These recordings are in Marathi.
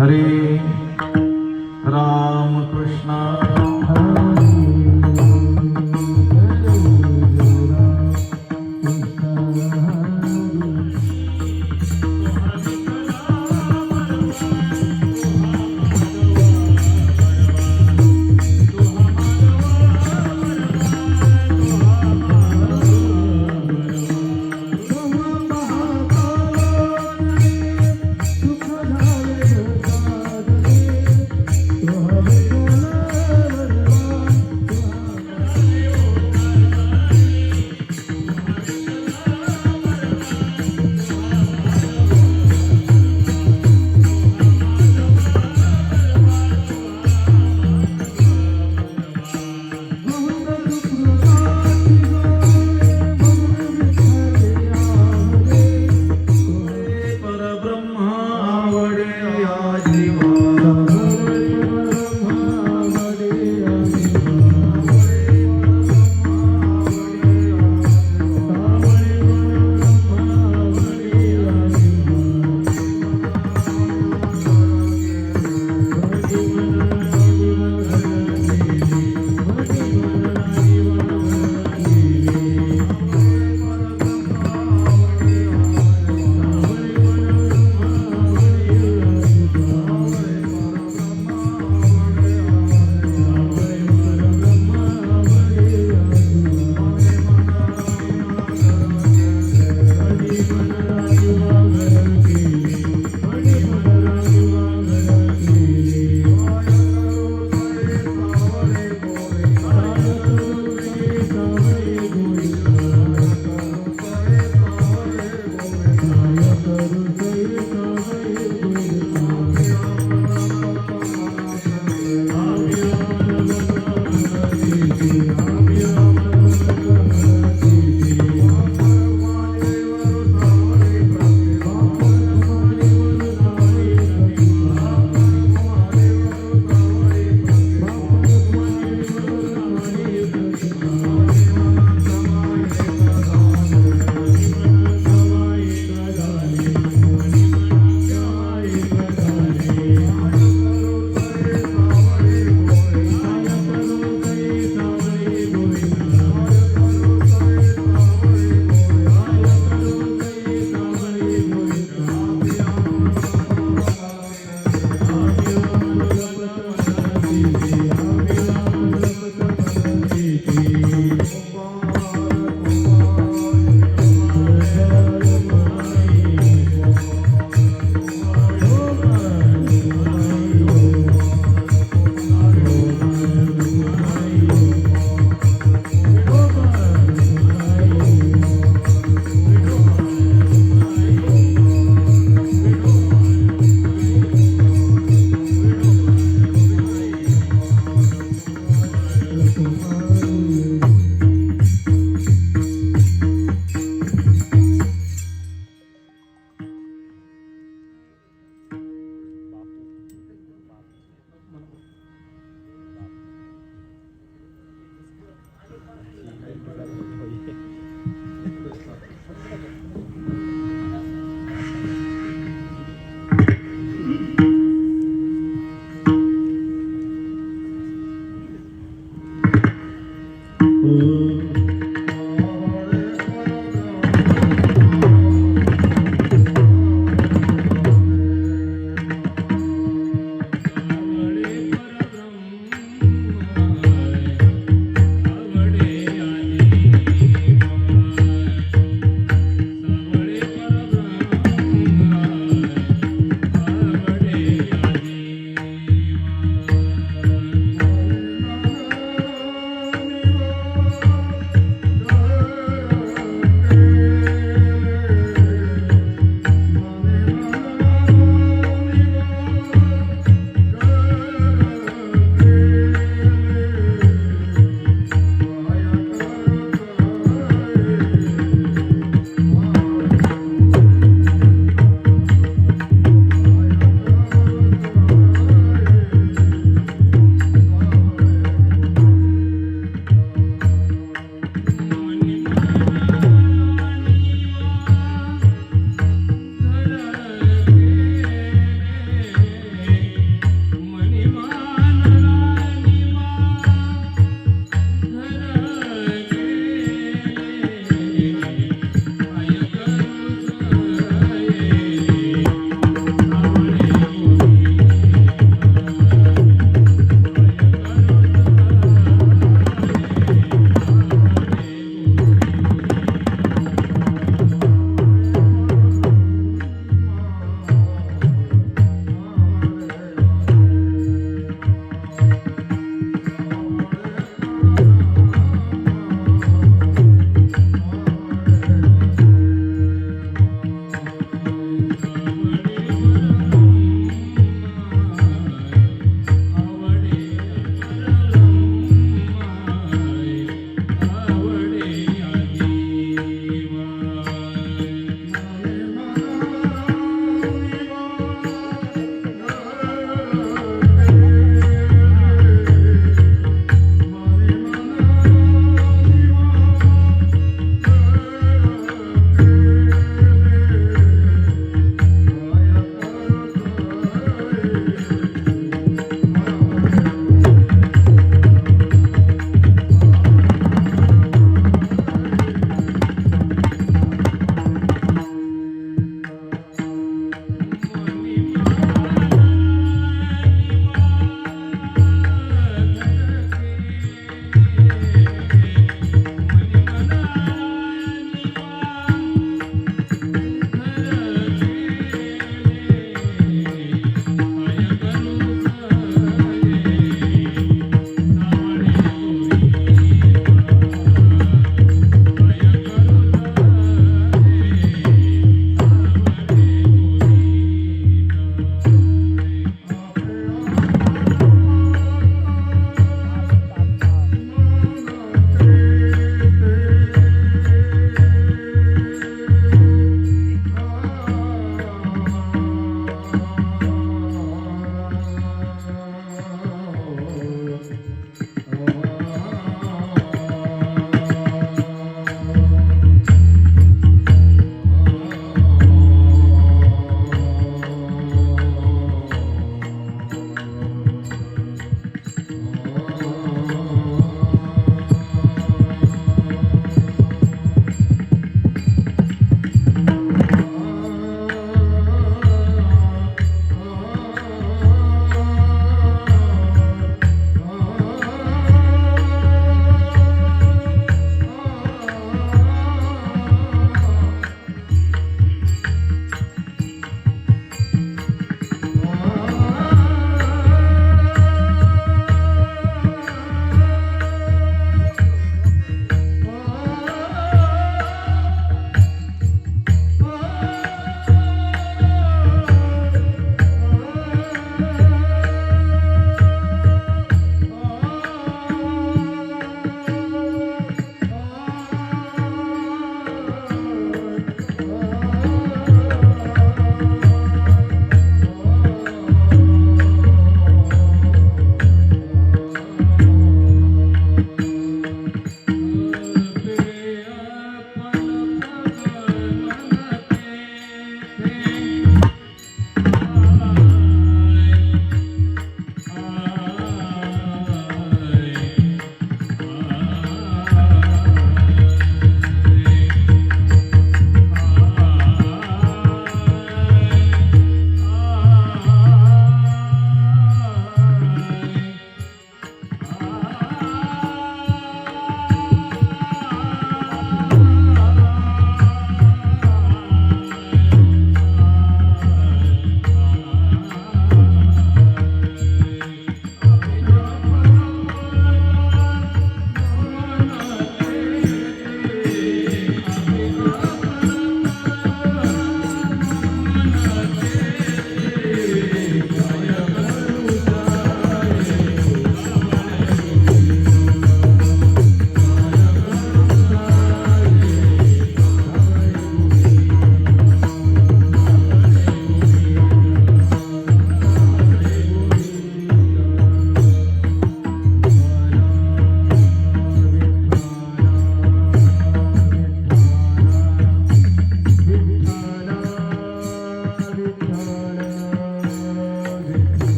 हरे राम कृष्ण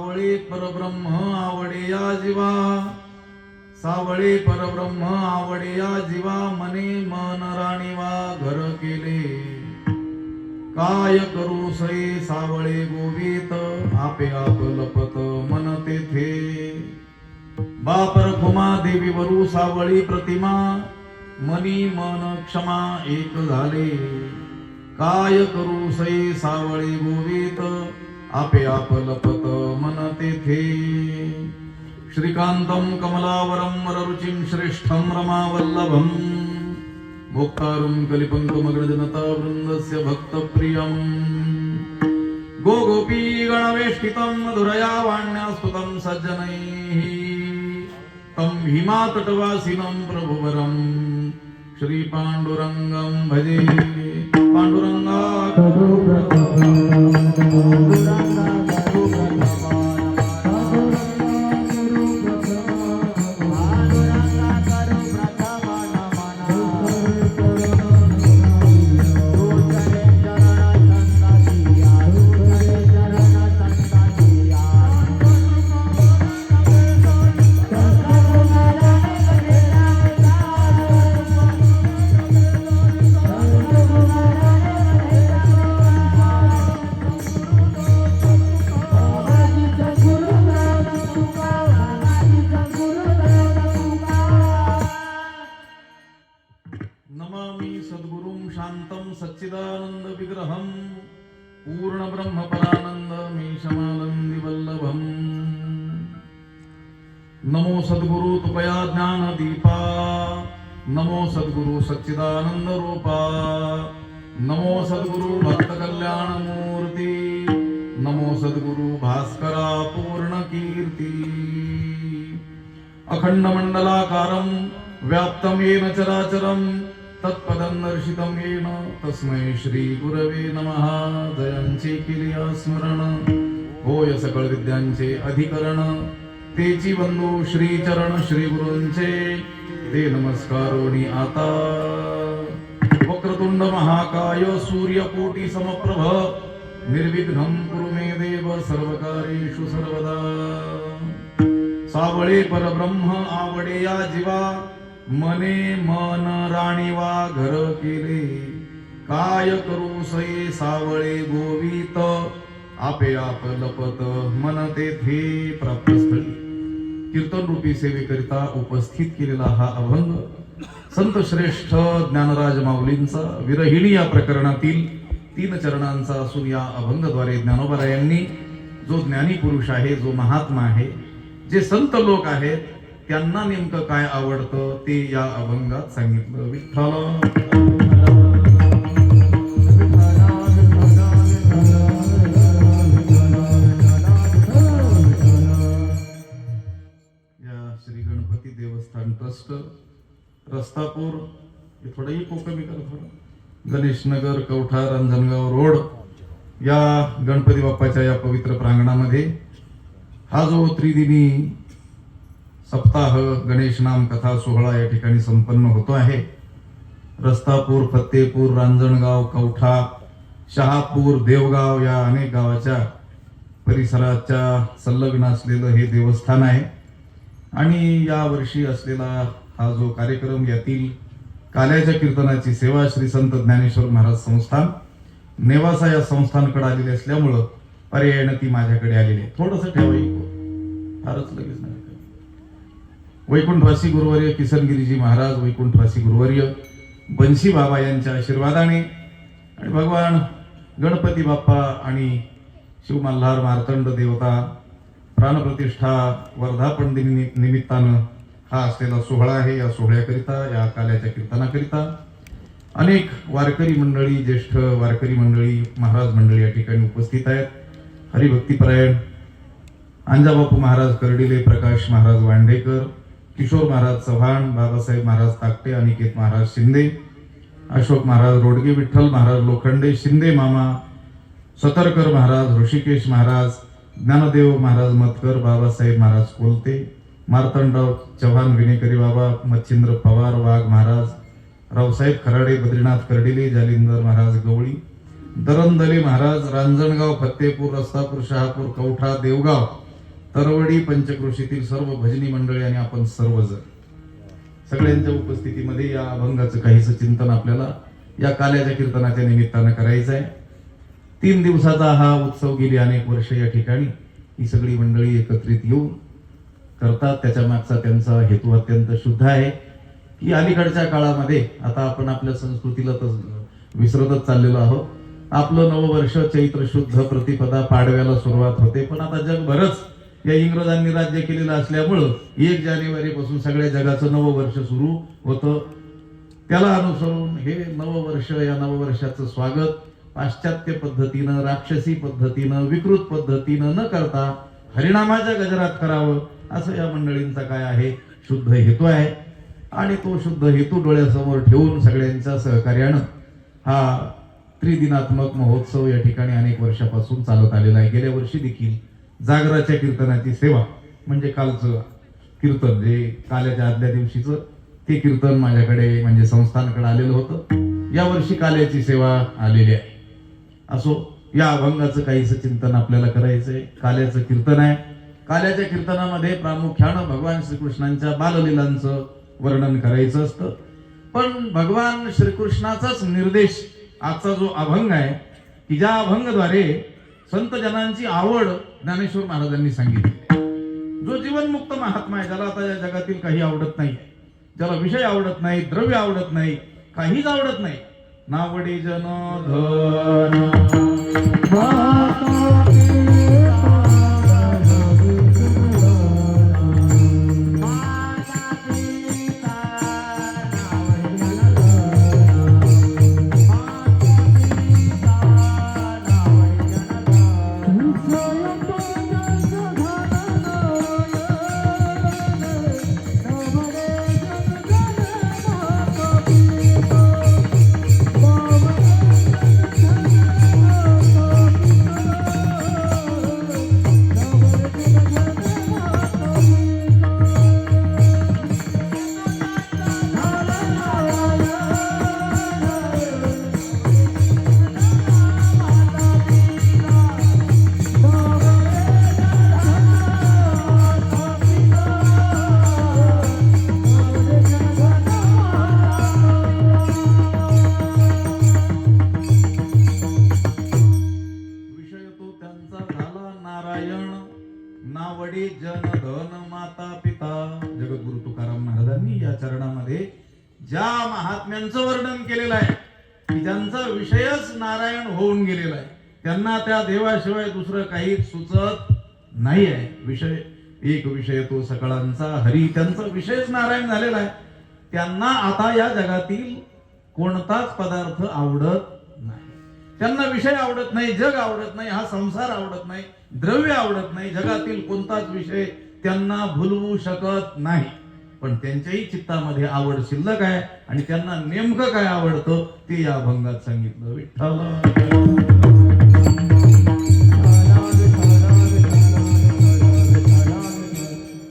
सावळे परब्रह्म आवडे या जीवा, सावळे परब्रह्म आवडे या जीवा, मने मन राणीवा घर केले, काय करू सये सावळे गोवित, आपे आप लपत मन तेथे, बापर खुमा देवी वरू सावळी प्रतिमा, मनी मन क्षमा एक झाले, काय करू सये सावळे गोवित, आपे आप लपत मन तेथे, श्रीकांतं कमलावरं वररुचिं श्रेष्ठं रमावल्लभं, भोक्तारं कलिपङ्कमग्नजनता वृन्दस्य भक्तप्रियं, गोगोपी गणवेष्टितं मधुरया वाण्यास्तुतं सज्जनैः, तं हिमातटवासिनं प्रभुवरं श्री पांडुरंगं भजे, पांडुरंगा सच्चिदानंद विग्रहं पूर्ण ब्रह्म परानंद मीशमानंदी वल्लभं, नमो सद्गुरु तुपया ज्ञान दीपा, नमो सद्गुरु सच्चिदानंद रूपा, नमो सद्गुरु भक्त कल्याण मूर्ती, नमो सद्गुरु भास्करा पूर्ण कीर्ती, अखंड मंडलाकारं व्याप्तं येन चराचरं, तत्पदं दर्शितं येन तस्मै श्री गुरवे नमः, जयांचे केलिया स्मरण, होय सकळ विद्यांचे अधिकरण, तेची बंधू श्री चरण श्री गुरूंचे, ते नमस्कारोनी आता, वक्रतुंड महाकाय सूर्यकोटी समप्रभ, निर्विघ्नं कुरु मे देव सर्वकार्येषु सर्वदा, सावळे परब्रह्म आवडे या जीवा, मने मन राणीवा घर केले, काय करू सये सावळे गोवित, आपे आप लपत मन तेथे प्राप्तस्थळी. कीर्तन रूपी सेवेकरिता उपस्थित केलेला हा अभंग संत श्रेष्ठ ज्ञानराज माऊलींचा विरहिणी या प्रकरणातील 3 चरणांचा असून या अभंगद्वारे ज्ञानोबारायांनी जो ज्ञानी पुरुष आहे, जो महात्मा आहे, जे संत लोक आहेत, त्यांना नेमकं काय आवडतं ते या अभंगात सांगितलं. विठ्ठल या श्री गणपती देवस्थान ट्रस्ट, रस्तापूर, हे थोडं इको कमी कर, थोडं गणेशनगर, कवठा, रांजणगाव रोड या गणपती बाप्पाच्या या पवित्र प्रांगणामध्ये हा जो त्रिदिनी सप्ताह गणेश नाम कथा सोहळा या ठिकाणी संपन्न होतो आहे. रस्तापूर, फत्तेपूर, रांजणगाव, कवठा, शहापूर, देवगाव या अनेक गावाच्या परिसराच्या संलग्न असलेलं हे देवस्थान आहे. आणि या वर्षी असलेला हा जो कार्यक्रम, यातील काल्याच्या कीर्तनाची सेवा श्री संत ज्ञानेश्वर महाराज संस्थान नेवासा या संस्थानकडे आलेली असल्यामुळं पर्यायाने ती माझ्याकडे आलेली आहे. थोडंसं ठेवा, फारच लगेच नाही. वैकुंठवासी गुरुवर्य किसनगिरीजी महाराज, वैकुंठवासी गुरुवर्य बंशी बाबा यांच्या आशीर्वादाने आणि भगवान गणपती बाप्पा आणि शिव मल्हार मार्तंड देवता प्राणप्रतिष्ठा वर्धापन दिन निमित्तानं हा असलेला सोहळा आहे. या सोहळ्याकरिता, या काल्याच्या कीर्तनाकरिता अनेक वारकरी मंडळी, ज्येष्ठ वारकरी मंडळी, महाराज मंडळी या ठिकाणी उपस्थित आहेत. हरिभक्तीपरायण अंजाबापू महाराज कर्डिले, प्रकाश महाराज वांडेकर, किशोर महाराज चव्हाण, बाबासाहेब महाराज ताकटे, अनिकेत महाराज शिंदे, अशोक महाराज रोडगे, विठ्ठल महाराज लोखंडे, शिंदे मामा, सतरकर महाराज, ऋषिकेश महाराज, ज्ञानदेव महाराज मतकर, बाबासाहेब महाराज कोलते, मार्तंडराव चव्हाण विनेकरी बाबा, मच्छिंद्र पवार, वाघ महाराज, रावसाहेब खराडे, बद्रीनाथ कर्डिले, जालिंदर महाराज गवळी, दरंदले महाराज, रांजणगाव, फत्तेपूर, रस्तापूर, शहापूर, कवठा, देवगाव तरवडी पंचक्रोशीतील सर्व भजनी मंडळी आणि आपण सर्वजण सगळ्यांच्या उपस्थितीमध्ये या अभंगाचं काहीसं चिंतन आपल्याला या काल्याच्या कीर्तनाच्या निमित्तानं करायचं आहे. 3 दिवसाचा हा उत्सव गेली अनेक वर्ष या ठिकाणी ही सगळी मंडळी एकत्रित येऊन करतात. त्याच्या मागचा त्यांचा हेतू अत्यंत शुद्ध आहे की अलीकडच्या काळामध्ये आता आपण आपल्या संस्कृतीला तर विसरतच चाललेलो आहोत. आपलं नववर्ष चैत्र शुद्ध प्रतिपदा पाडव्याला सुरुवात होते, पण आता जगभरच या इंग्रजांनी राज्य केलेलं असल्यामुळं 1 जानेवारी पासून सगळ्या जगाचं नववर्ष सुरू होतं. त्याला अनुसरून हे नववर्ष, या नववर्षाचं स्वागत पाश्चात्य पद्धतीनं, राक्षसी पद्धतीनं, विकृत पद्धतीनं न करता हरिनामाच्या गजरात करावं असं या मंडळींचा काय आहे शुद्ध हेतू आहे. आणि तो शुद्ध हेतू डोळ्यासमोर ठेवून सगळ्यांच्या सहकार्यानं हा त्रिदिनात्मक महोत्सव या ठिकाणी अनेक वर्षापासून चालत आलेला आहे. गेल्या वर्षी देखील जागराच्या कीर्तनाची सेवा म्हणजे कालचं कीर्तन जे काल्याच्या आदल्या दिवशीचं ते कीर्तन माझ्याकडे म्हणजे संस्थानकडे आलेलं होतं. यावर्षी काल्याची सेवा आलेली आहे. असो, या अभंगाचं काहीसं चिंतन आपल्याला करायचंय. काल्याचं कीर्तन आहे. काल्याच्या कीर्तनामध्ये प्रामुख्यानं भगवान श्रीकृष्णांच्या बाललीलांचं वर्णन करायचं असतं. पण भगवान श्रीकृष्णाचाच निर्देश आजचा जो अभंग आहे की ज्या अभंगद्वारे संत जनांची आवड ज्ञानेश्वर महाराजांनी सांगितली. जो जीवनमुक्त महात्मा आहे, ज्याला आता या जगातील काही आवडत नाही, ज्याला विषय आवडत नाही, द्रव्य आवडत नाही, काहीच आवडत नाही, नावडी जन धन नावडी जन धन माता पिता. जगद्गुरु तुकाराम महाराजांनी या चरणामध्ये ज्या महात्म्यांचं वर्णन केलेलं आहे की ज्यांचा विषयच नारायण होऊन गेलेला आहे, त्यांना त्या देवाशिवाय दुसरं काहीच सुचत नाही आहे. विषय एक विषय तो सकळांचा हरी, त्यांचा विषयच नारायण झालेला आहे. त्यांना आता या जगातील कोणताच पदार्थ आवडत नाही. त्यांना विषय आवडत नाही, जग आवडत नाही, हा संसार आवडत नाही, द्रव्य आवडत नाही, जगातील कोणताच विषय त्यांना भुलवू शकत नाही. पण त्यांच्याही चित्तामध्ये आवड शिल्लक आहे आणि त्यांना नेमकं काय आवडतं ते या अभंगात सांगितलं. विठ्ठल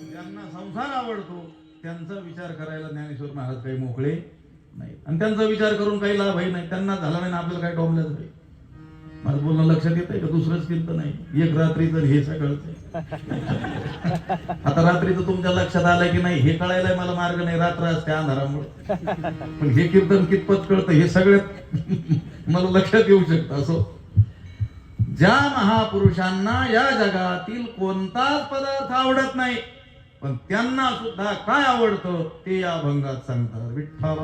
ज्यांना संसार आवडतो त्यांचा विचार करायला ज्ञानेश्वर महाराज काही मोकळे नाही. आणि त्यांचा विचार करून काही लाभही नाही. त्यांना झाला नाही, आपल्याला काय टोमल्याच नाही. माझं बोलणं लक्षात येत आहे का? दुसरंच कीर्तन नाही, एक रात्रीचं हे सगळंच. आता रात्रीचं तुमच्या लक्षात आलंय की नाही हे कळायला मला मार्ग नाही, रात्र असते अंधारामुळे. पण हे कीर्तन कितपत कळतं हे सगळ्यात मला लक्षात येऊ शकतं. असो, ज्या महापुरुषांना या जगातील कोणताच पदार्थ आवडत नाही पण त्यांना सुद्धा काय आवडतं ते या अभंगात सांगतात. विठ्ठल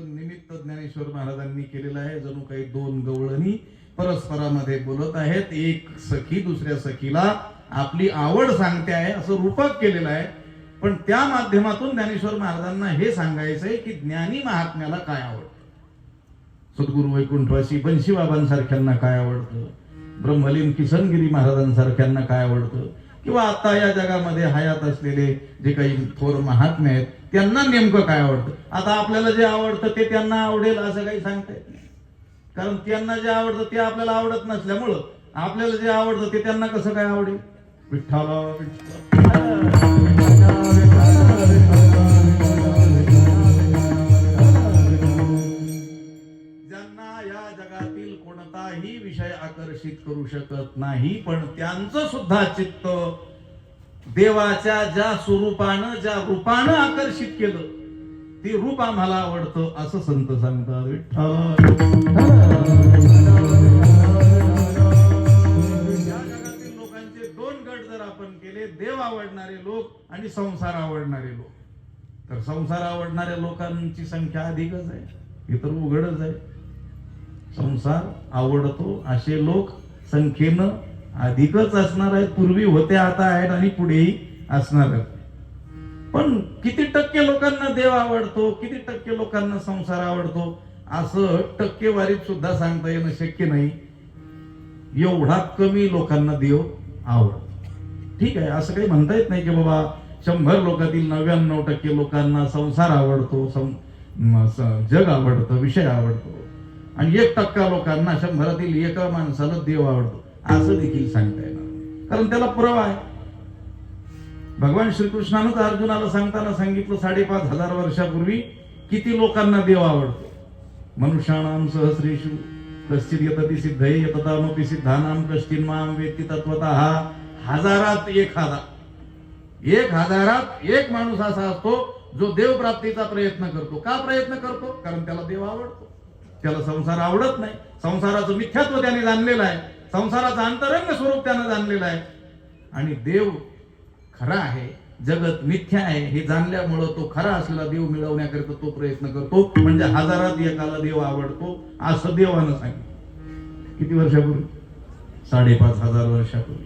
निमित्त ज्ञानेश्वर महाराजांनी केलेलं आहे. जणू काही 2 गवळणी परस्परामध्ये बोलत आहेत. एक सखी दुसऱ्या सखीला आपली आवड सांगते आहे असं रूपक केलेलं आहे. पण त्या माध्यमातून ज्ञानेश्वर महाराजांना हे सांगायचंय की ज्ञानी महात्म्याला काय आवडतं. सद्गुरु वैकुंठवासी बंशी बाबांसारख्यांना काय आवडतं, ब्रह्मलीन किसनगिरी महाराजांसारख्यांना काय आवडतं, किंवा आता या जगामध्ये हयात असलेले जे काही थोर महात्मे आहेत त्यांना नेमकं काय आवडतं. आता आपल्याला जे आवडतं ते त्यांना आवडेल असं काही सांगता येत नाही. कारण त्यांना जे आवडतं ते आपल्याला आवडत नसल्यामुळं आपल्याला जे आवडतं ते त्यांना कसं काय आवडेल. विठ्ठला विठ्ठल कुठलाही विषय आकर्षित करू शकत नाही, पण त्यांचं सुद्धा चित्त देवाच्या ज्या स्वरूपानं ज्या रूपानं आकर्षित केलं ते रूप आम्हाला आवडतं असं संत सांगतात. विठ्ठल या जगातील लोकांचे दोन गट जर आपण केले, देव आवडणारे लोक आणि संसार आवडणारे लोक, तर संसार आवडणाऱ्या लोकांची संख्या अधिकच आहे. हे तर उघडच आहे. संसार आवडतो असे लोक संख्येनं अधिकच असणार आहेत. पूर्वी होते, आता आहेत आणि पुढेही असणार आहेत. पण किती टक्के लोकांना देव आवडतो, किती टक्के लोकांना संसार आवडतो असं टक्केवारीत सुद्धा सांगता येणं शक्य नाही. एवढा कमी लोकांना देव आवडतो. ठीक आहे, असं काही म्हणता येत नाही की बाबा 100 लोकांतील 99% लोकांना संसार आवडतो, जग आवडतं, विषय आवडतो आणि 1% लोकांना 100 एका माणसाला देव आवडतो असं देखील सांगता येणार. कारण त्याला पुरावा आहे. भगवान श्रीकृष्णानं तर अर्जुनाला सांगताना सांगितलं 5,500 वर्षापूर्वी किती लोकांना देव आवडतो. मनुष्याणाम सहस्रेषु कश्चित् यतति सिद्धये यततामपि सिद्धानाम कश्चिन् मां वेत्ति तत्त्वतः. हजारात 1000 एक माणूस असा असतो जो देव प्राप्तीचा प्रयत्न करतो. का प्रयत्न करतो? कारण त्याला देव आवडतो. त्याला संसार आवडत नाही. संसाराचं मिथ्यात्व त्याने जाणलेलं आहे. संसाराचं अंतरंग स्वरूप त्यानं जाणलेलं आहे. आणि देव खरा आहे, जगत मिथ्या आहे हे जाणल्यामुळं तो खरा असलेला देव मिळवण्याकरिता तो प्रयत्न करतो. म्हणजे 1000 एकाला देव आवडतो असं देवानं सांगितलं. किती वर्षापूर्वी? 5,500 वर्षापूर्वी.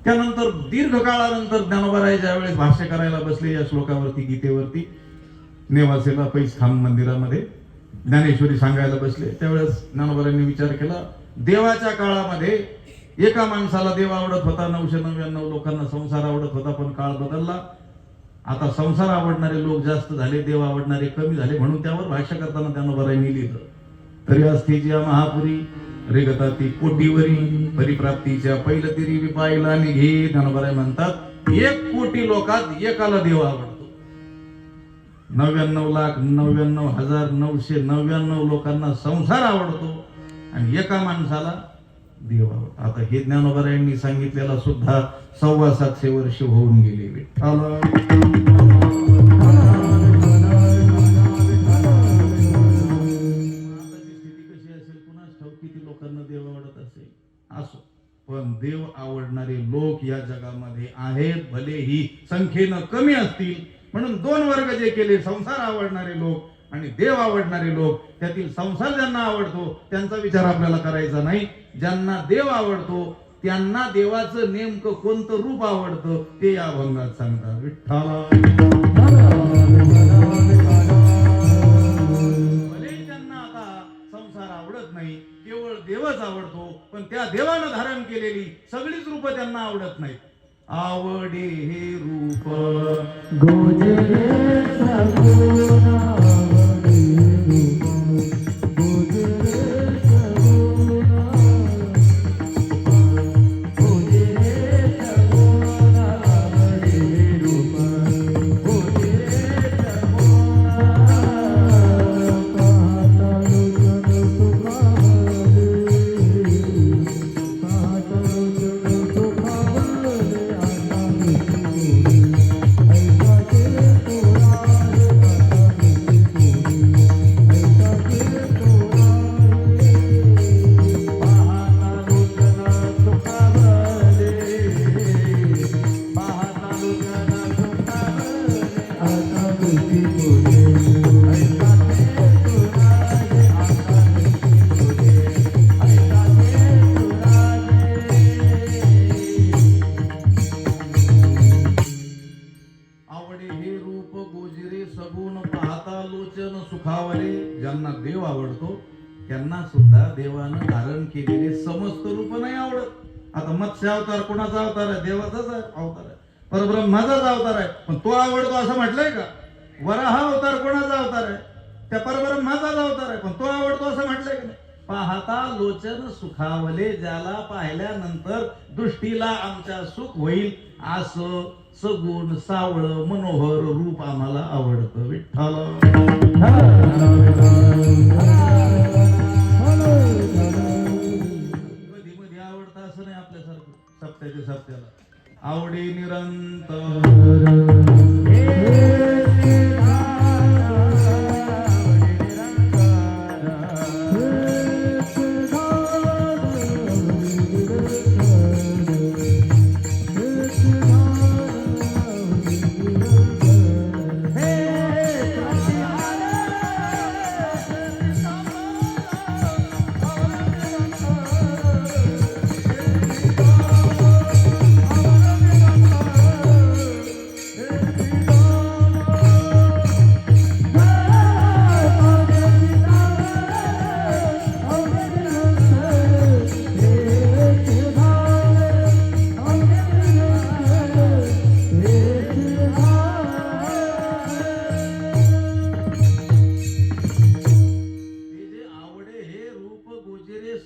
त्यानंतर दीर्घ काळानंतर ज्ञानोबा ज्या वेळेस भाष्य करायला बसले या श्लोकावरती, गीतेवरती, नेवासेला पैसखांब मंदिरामध्ये ज्ञानेश्वरी सांगायला बसले, त्यावेळेस ज्ञानोबांनी विचार केला, देवाच्या काळामध्ये एका माणसाला देव आवडत होता, 999 लोकांना संसार आवडत होता. पण काळ बदलला. आता संसार आवडणारे लोक जास्त झाले, देव आवडणारे कमी झाले. म्हणून त्यावर भाष्य करताना ज्ञानोबांनी लिहिलं, तरी अस्थिच्या महापुरी रेगता ती कोटीवरी परिप्राप्तीच्या पहिलं तिरी विपायला निघे. ज्ञानोबा म्हणतात 1 कोटी लोकात एकाला देव आवडतो. 99,99,999 लोकांना संसार आवडतो आणि एका माणसाला देव आवडतो. आता हे ज्ञानोबा यांनी सांगितलेला सुद्धा 725 वर्ष होऊन गेले. विठ्ठल किती लोकांना देव आवडत असेल. असो, पण देव आवडणारे लोक या जगामध्ये आहेत, भलेही संख्येनं कमी असतील. म्हणून 2 वर्ग जे केले, संसार आवडणारे लोक आणि देव आवडणारे लोक. त्यातील संसार ज्यांना आवडतो त्यांचा विचार आपल्याला करायचा नाही. ज्यांना देव आवडतो त्यांना देवाचं नेमकं कोणतं रूप आवडतं ते या अभंगात सांगतात. विठ्ठल आवडत नाही, केवळ देवच आवडतो. पण त्या देवानं धारण केलेली सगळीच रूप त्यांना आवडत नाहीत. आवडे हे रूप गोजरे सगुणा, ज्यांना देव आवडतो त्यांना सुद्धा देवानं धारण केलेले समस्त रूप नाही आवडत. आता मत्स्य अवतार कोणाचा अवतार आहे? देवाचाच अवतार आहे, परब्रह्माचाच अवतार आहे. पण तो आवडतो असं म्हटलंय का? वराह अवतार कोणाचा अवतार आहे? त्या परब्रह्माचाच अवतार आहे. पण तो आवडतो असं म्हटलंय का? पाहता लोचन सुखावले, ज्याला पाहिल्यानंतर दृष्टीला आमच्या सुख होईल असं सगुण सावळ मनोहर रूप आम्हाला आवडतं. विठ्ठल आवडे निरंतर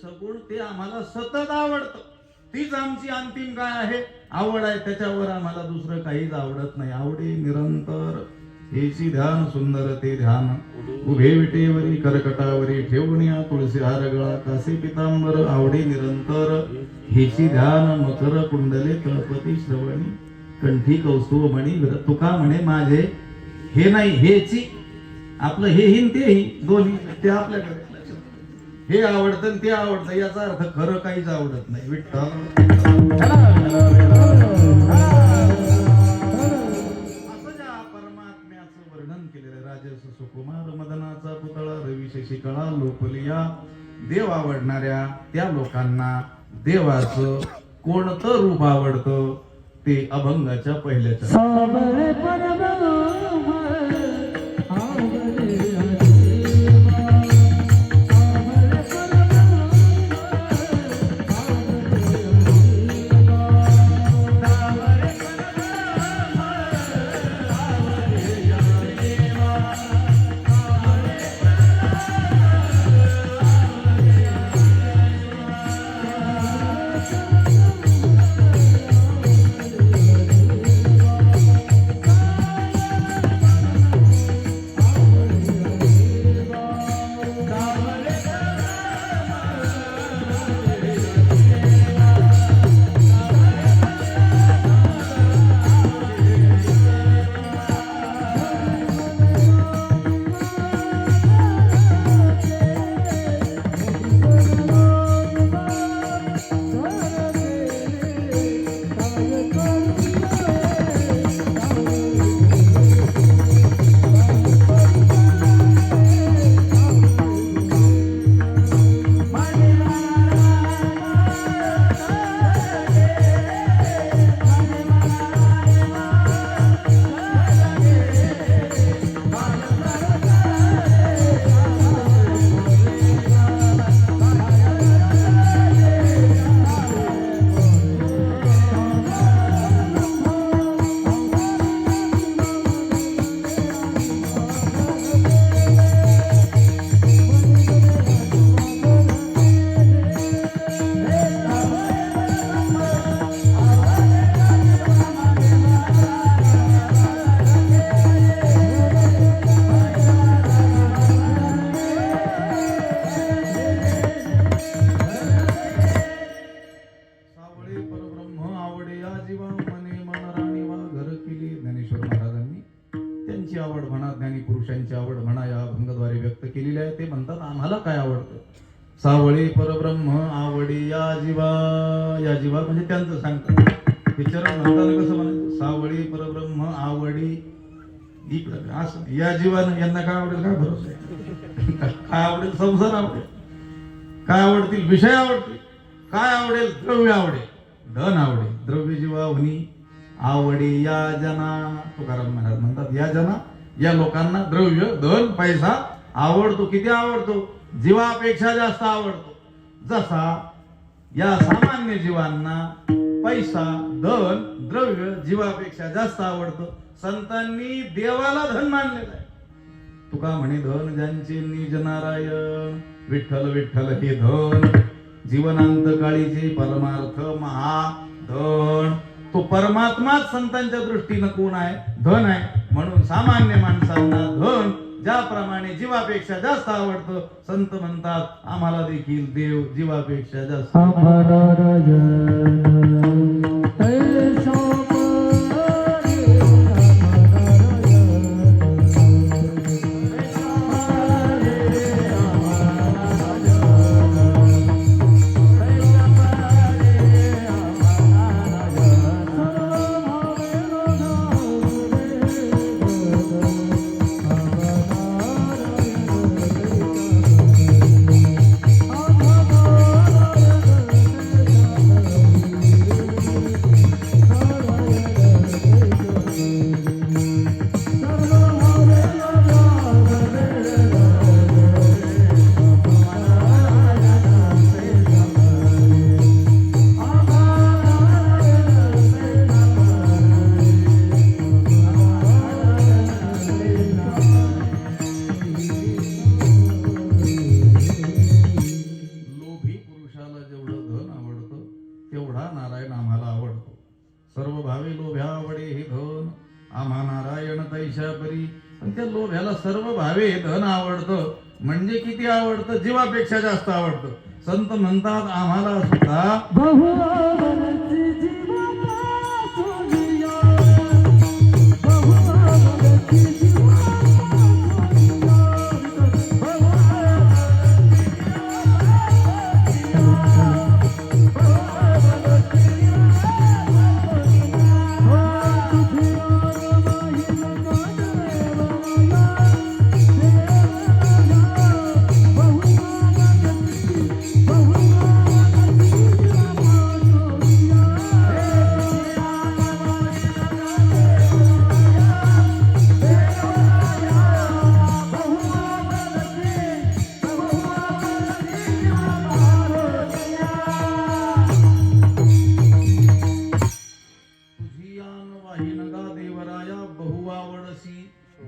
सगुण ते आम्हाला सतत आवडतं. तीच आमची अंतिम काय आहे, आवड आहे. त्याच्यावर आम्हाला दुसरं काहीच आवडत नाही. आवडे निरंतर हेची ध्यान सुंदर ते ध्यान उभे विटेवरी करकटावरी ठेवून या तुळशी हार गळा कासे पितांबर आवडे निरंतर हेची ध्यान मकर कुंडले तळपती श्रवणी कंठी कौस्तुभ मणी तुका म्हणे माझे हे नाही हेची आपलं हे हिन ते ही दोन्ही ते आपल्याकडे हे आवडतं ते आवडतं याचा अर्थ खरं काहीच आवडत नाही. विठ्ठल असं ज्या परमात्म्याचं वर्णन केलेलं राजस सुकुमार मदनाचा पुतळा रवी शशिकळा लोकलिया देव आवडणाऱ्या त्या लोकांना देवाचं कोणतं रूप आवडतं ते अभंगाच्या पहिल्याच्या आवड म्हणा ज्ञानी पुरुषांची आवड म्हणा या अभंगाद्वारे व्यक्त केलेली आहे. ते म्हणतात आम्हाला काय आवडतं. सावळी परब्रह्म आवडी या जीवा म्हणजे त्यांचं सांगतात. हे चरण म्हणताना कसं म्हणायचं, सावळी परब्रह्म आवडी असं या जीवानं यांना काय आवडेल काय भरोसा आहे. काय आवडेल, संसार आवडेल, काय आवडतील विषय आवडतील, काय आवडेल द्रव्य आवडेल, धन आवडेल. द्रव्य जीवा हुनी आवडी या जना. तुकाराम महाराज म्हणतात या जना या लोकांना द्रव्य धन पैसा आवडतो. किती आवडतो, जीवापेक्षा जास्त आवडतो. जसा या सामान्य जीवांना पैसा धन द्रव्य जीवापेक्षा जास्त आवडतं, संतांनी देवाला धन मानलेलं आहे. तुका म्हणे धन ज्यांचे निज नारायण. विठ्ठल विठ्ठल हे धन जीवनांत काळीचे परमार्थ महाधन. तो परमात्माच संतांच्या दृष्टीनं कोण आहे, धन आहे. म्हणून सामान्य माणसांना धन ज्याप्रमाणे जीवापेक्षा जास्त आवडतं, संत म्हणतात आम्हाला देखील देव जीवापेक्षा जास्त. लोभ ह्याला सर्व भावे धन आवडतं. म्हणजे किती आवडतं? जीवापेक्षा जास्त आवडतं. संत म्हणतात आम्हाला सुद्धा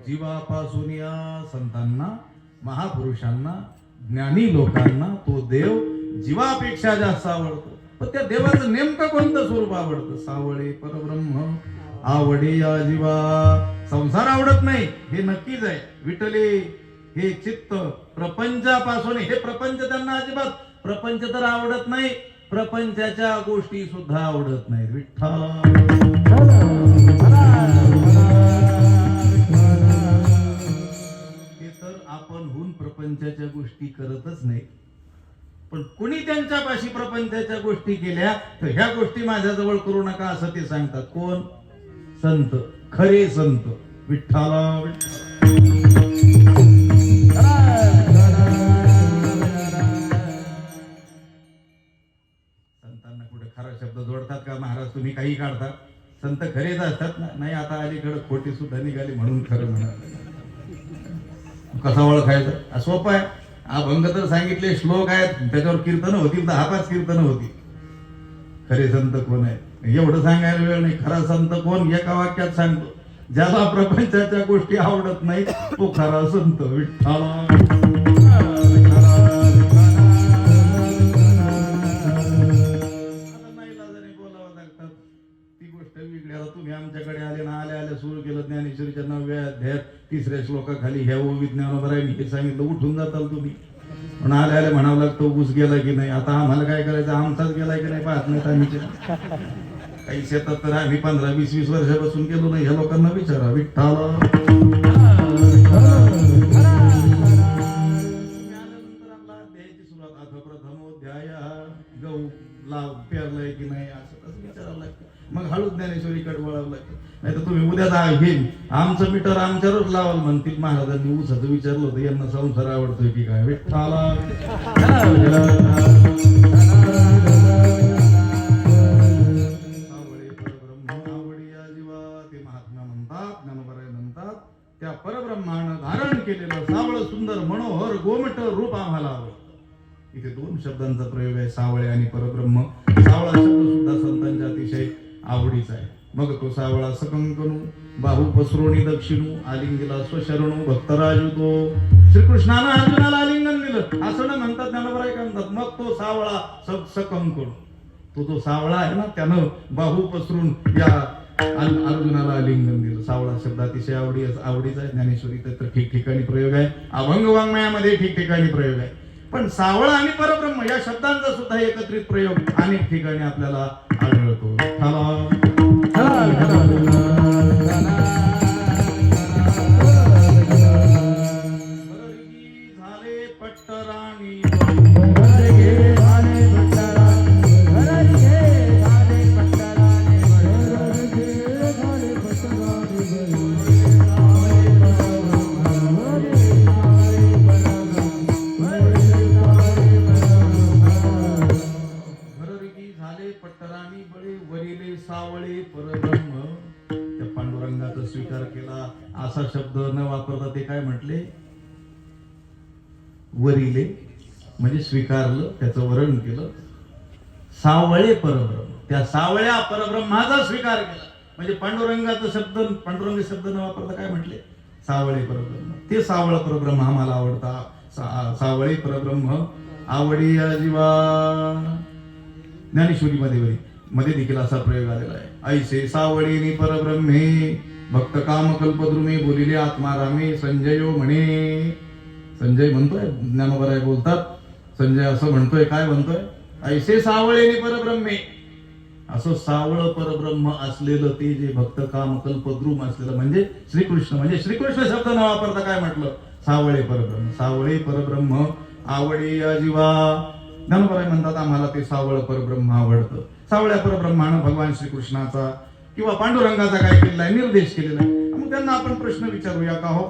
जीवापासून या संतांना, महापुरुषांना, ज्ञानी लोकांना तो देव जीवापेक्षा जास्त आवडतो. पण त्या देवाचं नेमकं कोणतं स्वरूप आवडतं? सावळे परब्रह्म आवडे या जीवा. संसार आवडत नाही हे नक्कीच आहे. विठले हे चित्त प्रपंचापासून, हे प्रपंच त्यांना अजिबात, प्रपंच तर आवडत नाही, प्रपंचाच्या गोष्टी सुद्धा आवडत नाहीत. विठ्ठल प्रपंचाच्या गोष्टी करतच नाही. पण कुणी त्यांच्यापाशी प्रपंचाच्या गोष्टी केल्या तर ह्या गोष्टी माझ्याजवळ करू नका असं ते सांगतात. कोण? संत, खरे संत. विठ्ठला संतांना कुठे खरा शब्द जोडतात का महाराज? तुम्ही काही काढता. संत खरेच असतात ना? नाही, आता अलीकडे खोटी सुद्धा निघाली म्हणून खरं म्हणाल. कसा ओळखायचा? सोपं आहे. अभंग तर सांगितले, श्लोक आहेत, त्याच्यावर कीर्तन होतील, 10-5 कीर्तन होतील. खरे संत कोण आहे एवढं सांगायला वेळ नाही. खरा संत कोण? एका वाक्यात सांगतो, ज्याला प्रपंचाच्या गोष्टी आवडत नाही तो खरा संत. विठ्ठला तुम्ही आमच्याकडे आले ना, आल्या सुरू केलं ज्ञानेश्वरीच्या 9व्या अध्यायात 3ऱ्या श्लोकाखाली ह्या विज्ञानोबरायनी हे सांगितलं. उठून जाताल तुम्ही. पण आल्या म्हणावं लागतं ऊस गेला की नाही. आता आम्हाला काय करायचं? आमचाच गेलाय की नाही पाहत नाहीत आम्ही. काही शेतात तर आम्ही 15-20 वर्षापासून केलो नाही. ह्या लोकांना विचारा. विठ्ठला सुरुवात आता प्रथमोध्याय गहू लाव पेरलाय की नाही असं विचारावं लागतं. मग हळू ज्ञानेश्वरीकडे वळावं लागतं. नाही तर तुम्ही उद्या घेईन आमचं मीटर आमच्यावरच लावाल म्हणतील. महाराजांनी ऊसाचं विचारलं होतं, यांना संसार आवडतोय की काय? विठ्ठला आवडी या जीवा. ते महात्मा म्हणतात, ज्ञानोबराय म्हणतात, त्या परब्रह्मानं धारण केलेलं सावळ सुंदर मनोहर गोमट रूप आम्हाला आवडतं. इथे 2 शब्दांचा प्रयोग आहे, सावळे आणि परब्रह्म. सावळा शब्द सुद्धा संतांच्या अतिशय आवडीचा आहे. मग तो सावळा सकंकणू बाहू पसरोणी दक्षिणू आलिंगीला स्वशरणू भक्तराजू. तो श्रीकृष्णानं अर्जुनाला आलिंगन दिलं असं न म्हणतात, ज्ञानोबराय काय म्हणतात, मग तो सावळा सकंकणू. तो जो सावळा आहे ना, त्यानं बाहू पसरून या अर्जुनाला आलिंगन दिलं. सावळा शब्द अतिशय आवडीचा आहे. ज्ञानेश्वरी तर ठिकठिकाणी प्रयोग आहे, अभंग वाङ्मयामध्ये ठिकठिकाणी प्रयोग आहे. पण सावळा आणि परब्रह्म या शब्दांचा सुद्धा एकत्रित प्रयोग अनेक ठिकाणी आपल्याला आढळतो. झाले पट्टराणी सावळे परब्रह्म. त्या पांडुरंगाचा स्वीकार केला असा शब्द न वापरता ते काय म्हटले? वरिले, म्हणजे स्वीकारलं, त्याचं वरण केलं. सावळे परब्रह्म, त्या सावळ्या परब्रह्माचा स्वीकार केला. म्हणजे पांडुरंगाचा शब्द, पांडुरंग शब्द न वापरता काय म्हटले? सावळे परब्रह्म. ते सावळ परब्रह्म आम्हाला आवडता. सावळे परब्रह्म आवडी या जीवा. ज्ञानेश्वरी मध्ये देखील असा प्रयोग आलेला आहे. ऐसे सावळीनी परब्रह्मे भक्त काम कल्पद्रुमे बोलिले आत्मा रामे संजयो म्हणे. संजय म्हणतोय, ज्ञानोबराय बोलतात, संजय असं म्हणतोय, काय म्हणतोय, ऐसे सावळेने परब्रह्मे, असं सावळ परब्रह्म असलेलं ते जे भक्त काम कल्पद्रुम असलेलं म्हणजे श्रीकृष्ण, म्हणजे श्रीकृष्ण शब्द न वापरता काय म्हटलं, सावळे परब्रह्म. सावळे परब्रह्म आवडे या जीवा. ज्ञानोबराय म्हणतात आम्हाला ते सावळ परब्रह्म आवडतं. सावळ्या परब्रह्मानं भगवान श्रीकृष्णाचा किंवा पांडुरंगाचा काय केलेला आहे, निर्देश केलेला आहे. मग त्यांना आपण प्रश्न विचारूया का, हो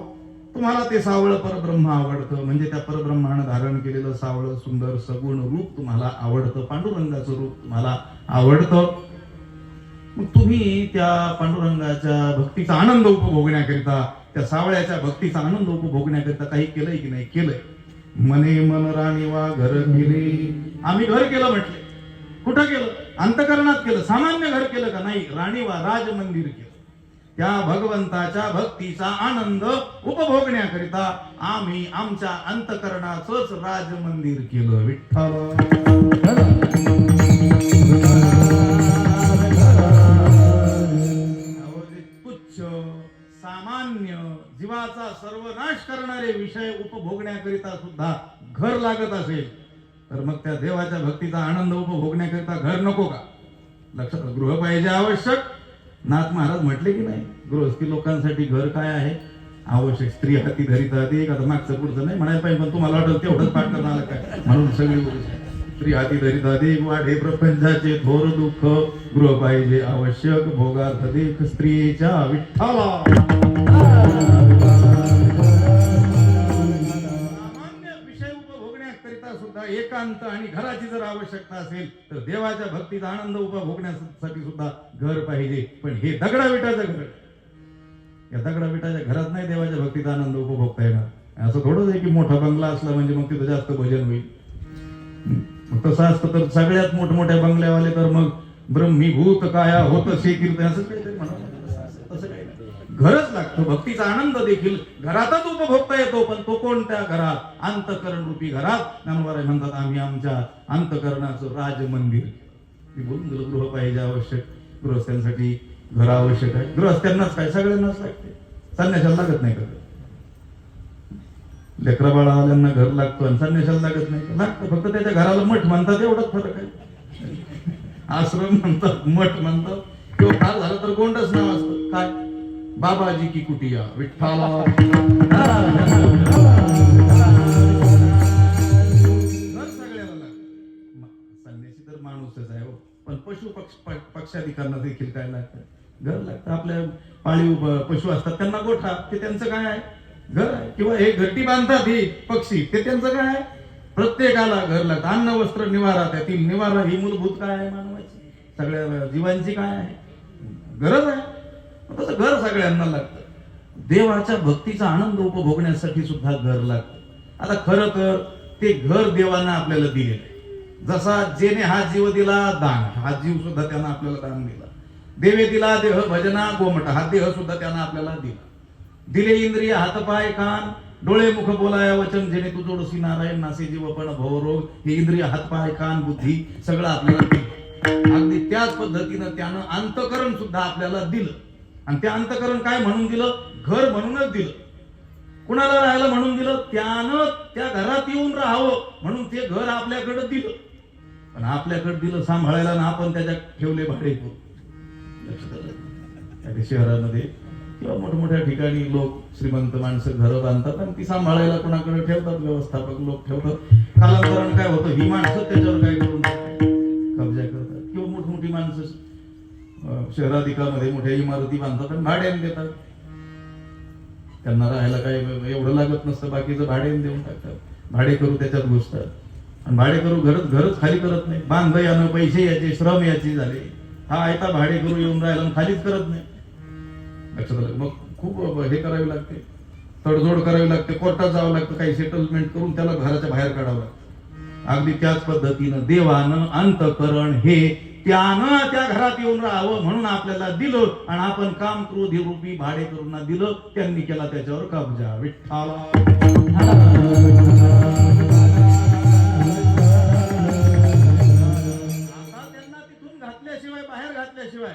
तुम्हाला ते सावळ परब्रह्म आवडतं, म्हणजे त्या परब्रह्मानं धारण केलेलं सावळ सुंदर सगुण रूप तुम्हाला आवडतं, पांडुरंगाचं रूप तुम्हाला आवडतं. मग तुम्ही त्या पांडुरंगाच्या भक्तीचा आनंद उपभोगण्याकरिता, त्या सावळ्याच्या भक्तीचा आनंद उपभोगण्याकरिता काही केलंय की नाही केलंय. मने मन राणी वा घर केले, आम्ही घर केलं म्हटले. कुठं केलं, अंतकरणात केलं. सामान्य घर केलं का, नाही, राणी वा राज मंदिर केलं. त्या भगवंताच्या भक्तीचा आनंद उपभोगण्याकरिता आम्ही आमच्या अंतकरणाचंच राज मंदिर केलं. विठ्ठल तुच्छ सामान्य जीवाचा सर्वनाश करणारे विषय उपभोगण्याकरिता सुद्धा घर लागत असेल तर मग त्या देवाच्या भक्तीचा आनंद उपभोगण्याकरिता घर नको का. लक्षात, गृह पाहिजे आवश्यक. नाथ महाराज म्हटले की नाही, गृहस्थी लोकांसाठी घर काय आहे आवश्यक. स्त्री हाती धरिता ते, आता मागचं पुढचं नाही म्हणायला पाहिजे, पण तुम्हाला वाटलं तेवढंच पाठ करणार आलं काय, म्हणून सगळी स्त्री हाती धरिता ते, वाढे प्रपंचाचे थोर दुःख, गृह पाहिजे आवश्यक, भोगार्थ देख स्त्रियेच्या विठ्ठला. सुद्धा एकांत आणि घराची जर आवश्यकता असेल तर देवाच्या भक्तीचा आनंद उपभोगण्यासाठी सुद्धा घर पाहिजे. पण हे दगडाविटाचं घर, या दगडाविटाच्या घरात नाही देवाच्या भक्तीचा आनंद उपभोगता येणार. असं थोडंच आहे की मोठा बंगला असला म्हणजे मग तिथं जास्त भजन होईल. तसं असतं तर सगळ्यात मोठमोठ्या बंगल्यावाले तर मग ब्रह्मीभूत काया होत से कीर्तन असं काहीतरी म्हणा. तसं काही घरच लागतं. भक्तीचा आनंद देखील घरातच उपभोगता येतो, पण तो कोणत्या घरात, अंतकरण रूपी घरात. ज्ञानोबराय म्हणतात आम्ही आमच्या अंतकरणाचं राज मंदिर. मी बोलून गेलो, गृह पाहिजे आवश्यक, गृहस्थांसाठी घर आवश्यक आहे. गृहस्थांनाच काय, सगळ्यांनाच लागते, संन्याशाला लागत नाही. का लेकरा बाळावाल्यांना घर लागतो आणि संन्याशाला लागत नाही, लागतं. फक्त त्याच्या घराला मठ म्हणतात एवढाच फरक आहे. आश्रम म्हणतात, मठ म्हणतात, किंवा फार झालं तर गोंडच नाव असतं. काय, बाबाजी की कुटिया, विठ्ठला. संन्यासी तर माणूसच आहे हो, पण पशु पक्षाधिकांना देखील काय लागतं, घर लागतं. आपल्या पाळीव पशु असतात त्यांना गोठा, ते त्यांचं काय आहे, घर आहे. किंवा हे घरटी बांधतात हे पक्षी, ते त्यांचं काय आहे, प्रत्येकाला घर लागतं. अन्न वस्त्र निवारा, त्यातील निवारा ही मूलभूत काय आहे मानवाची, सगळ्या जीवांची काय आहे, गरज आहे. तसं घर सगळ्यांना लागतं. देवाच्या भक्तीचा आनंद उपभोगण्यासाठी सुद्धा घर लागतं. आता खरं तर ते घर देवांना आपल्याला दिलेलं आहे. जसा जेने हा जीव दिला दान, हा जीव सुद्धा त्यानं आपल्याला दान दिला. देवे दिला देह भजना गोमट, हा देह सुद्धा त्यानं आपल्याला दिला. दिले इंद्रिय हातपाय कान डोळे मुख बोलाया वचन, जेणे तू जोडसी नारायण नासे जीवपण भवरोग. हे इंद्रिय हातपाय कान बुद्धी सगळं आपल्याला दिलं. अगदी त्याच पद्धतीनं त्यानं अंतकरण सुद्धा आपल्याला दिलं. आणि ते अंतकरण काय म्हणून दिलं, घर म्हणूनच दिलं. कुणाला राहायला म्हणून दिलं, त्यानं त्या घरात येऊन राहावं म्हणून ते घर आपल्याकडे दिलं. पण आपल्याकडे दिलं सांभाळायला ना आपण त्याच्यात ठेवले भाडे करू. शहरामध्ये किंवा मोठमोठ्या ठिकाणी लोक श्रीमंत माणसं घरं बांधतात आणि ती सांभाळायला कोणाकडे ठेवतात, व्यवस्थापक लोक ठेवतात. कालांतरण काय होतं, ही माणसं त्याच्यावर काय करून कब्जा करतात. किंवा मोठमोठी माणसं शहराधिकामध्ये मोठ्या इमारती बांधतात आणि भाड्याने देतात. त्यांना राहायला काय एवढं लागत नसतं, बाकीचं भाड्याने देऊन टाकतात. भाडे करू त्याच्यात घुसतात आणि भाडे करू घरच खाली करत नाही. बांध यानं पैसे याचे, श्रम याची झाले. हा आयता भाडे करू येऊन राहिला खालीच करत नाही. लक्षात आलं, मग खूप हे करावी लागते, तडजोड करावी लागते, कोर्टात जावं लागतं, काही सेटलमेंट करून त्याला घराच्या बाहेर काढावं लागतं. अगदी त्याच पद्धतीनं देवानं अंतकरण हे त्यानं त्या घरात येऊन राहावं म्हणून आपल्याला दिलं आणि आपण काम क्रोधी रूपी भाडे करून दिलं. त्यांनी केला त्याच्यावर कब्जा. विठ्ठला त्यांना तिथून घातल्याशिवाय, बाहेर घातल्याशिवाय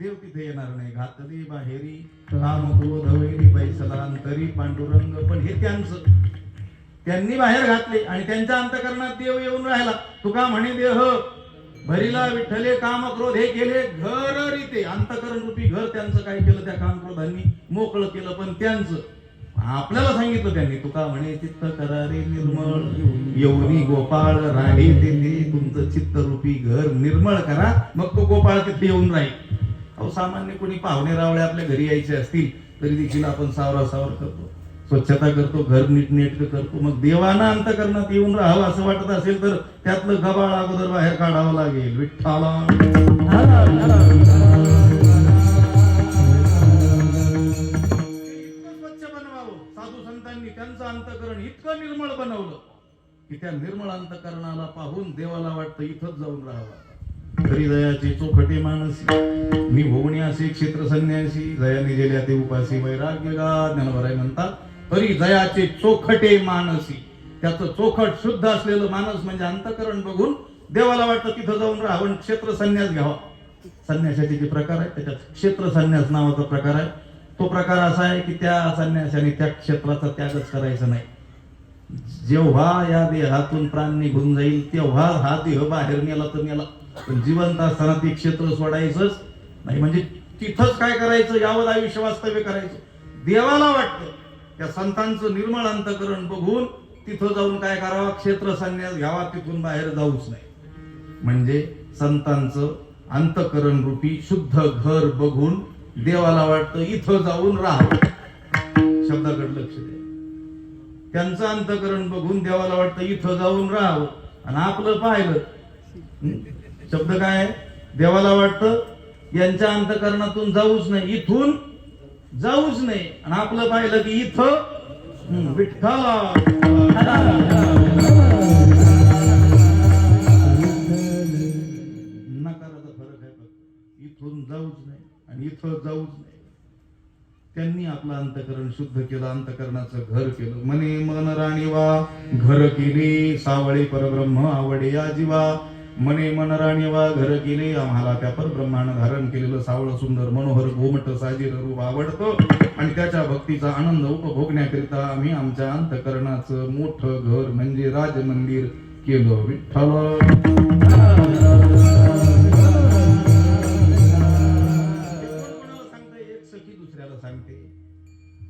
देव तिथे येणार नाही. घातली बाहेरी काम क्रोध वैरी बैसला अंतरी पांडुरंग. पण हे त्यांनी बाहेर घातले आणि त्यांच्या अंतकरणात देव येऊन राहिला. तुका म्हणे देह भरीला विठ्ठले काम क्रोध हे केले घर रीते. अंतकरण रूपी घर त्यांचं काय केलं त्या काम क्रोधांनी मोकळं केलं. पण त्यांचं आपल्याला सांगितलं त्यांनी. तुका म्हणे चित्त करारे निर्मळ येऊनी गोपाळ राही तेथे. तुमचं चित्त रूपी घर निर्मळ करा, मग तो गोपाळ तिथे येऊन राहील. अहो सामान्य कोणी पाहुणे रावळे आपल्या घरी यायचे असतील तरी देखील आपण सावरासावर करतो, स्वच्छता करतो, घर नीटनेटकं करतो. मग देवानं अंतकरणात येऊन राहावं असं वाटत असेल तर त्यातलं गबाळ अगोदर बाहेर काढावं लागेल. विठ्ठला स्वच्छ बनवावं. साधू संतांनी त्यांचं अंतकरण इतकं निर्मळ बनवलं की त्या निर्मळ अंतकरणाला पाहून देवाला वाटतं इथंच जाऊन राहावं. तरी दयाचे चोखटे मानसी मी भोवणी असे क्षेत्र संन्यासी. दयाने गेल्या ते उपासी वैराग्य गा. ज्ञानवराय म्हणतात तरी दयाचे चोखटे मानसी. त्याचं चोखट शुद्ध असलेलं मानस म्हणजे अंतकरण बघून देवाला वाटतं तिथं जाऊन राहावं, क्षेत्र संन्यास घ्यावा. संन्यासाचे जे प्रकार आहेत त्याच्यात क्षेत्र संन्यास नावाचा प्रकार आहे. तो प्रकार असा आहे की त्या संन्यासाने त्या क्षेत्राचा त्यागच करायचा नाही. जेव्हा या देहातून प्राण निघून जाईल तेव्हा हा देह बाहेर नेला तर नेला, पण जिवंत असताना ते क्षेत्र सोडायचंच नाही. म्हणजे तिथंच काय करायचं, यावं आयुष्य वास्तव्य करायचं. देवाला वाटतं त्या संतांचं निर्मळ अंतकरण बघून तिथं जाऊन काय करावं, क्षेत्र संन्यास घ्यावा, तिथून बाहेर जाऊच नाही. म्हणजे संतांचं अंतकरण रूपी शुद्ध घर बघून देवाला वाटतं इथं जाऊन राहावं. शब्दाकडे लक्ष द्या. त्यांचं अंतकरण बघून देवाला वाटतं इथं जाऊन राहावं. आणि आपलं पाहिलं शब्द काय आहे, देवाला वाटतं यांच्या अंतकरणातून जाऊच नाही, इथून जाऊच नाही. आणि आपलं पाहिलं की इथं विठ्ठला. नकाराचा फरक आहे. इथून जाऊच नाही आणि इथं जाऊच नाही. त्यांनी आपलं अंतकरण शुद्ध केलं, अंतकरणाचं घर केलं. मने मन राणीवा घर केले सावळे परब्रह्म आवडे या जीवा. मने मन राणीवा घर केले आम्हाला त्या परब्रह्मानं धारण केलेलं सावळ सुंदर मनोहर गोमट साजीर रूप आवडतं. आणि त्याच्या भक्तीचा आनंद उपभोगण्याकरिता आम्ही आमच्या अंतकरणाचं मोठं घर म्हणजे राजमंदिर केलं. विठ्ठल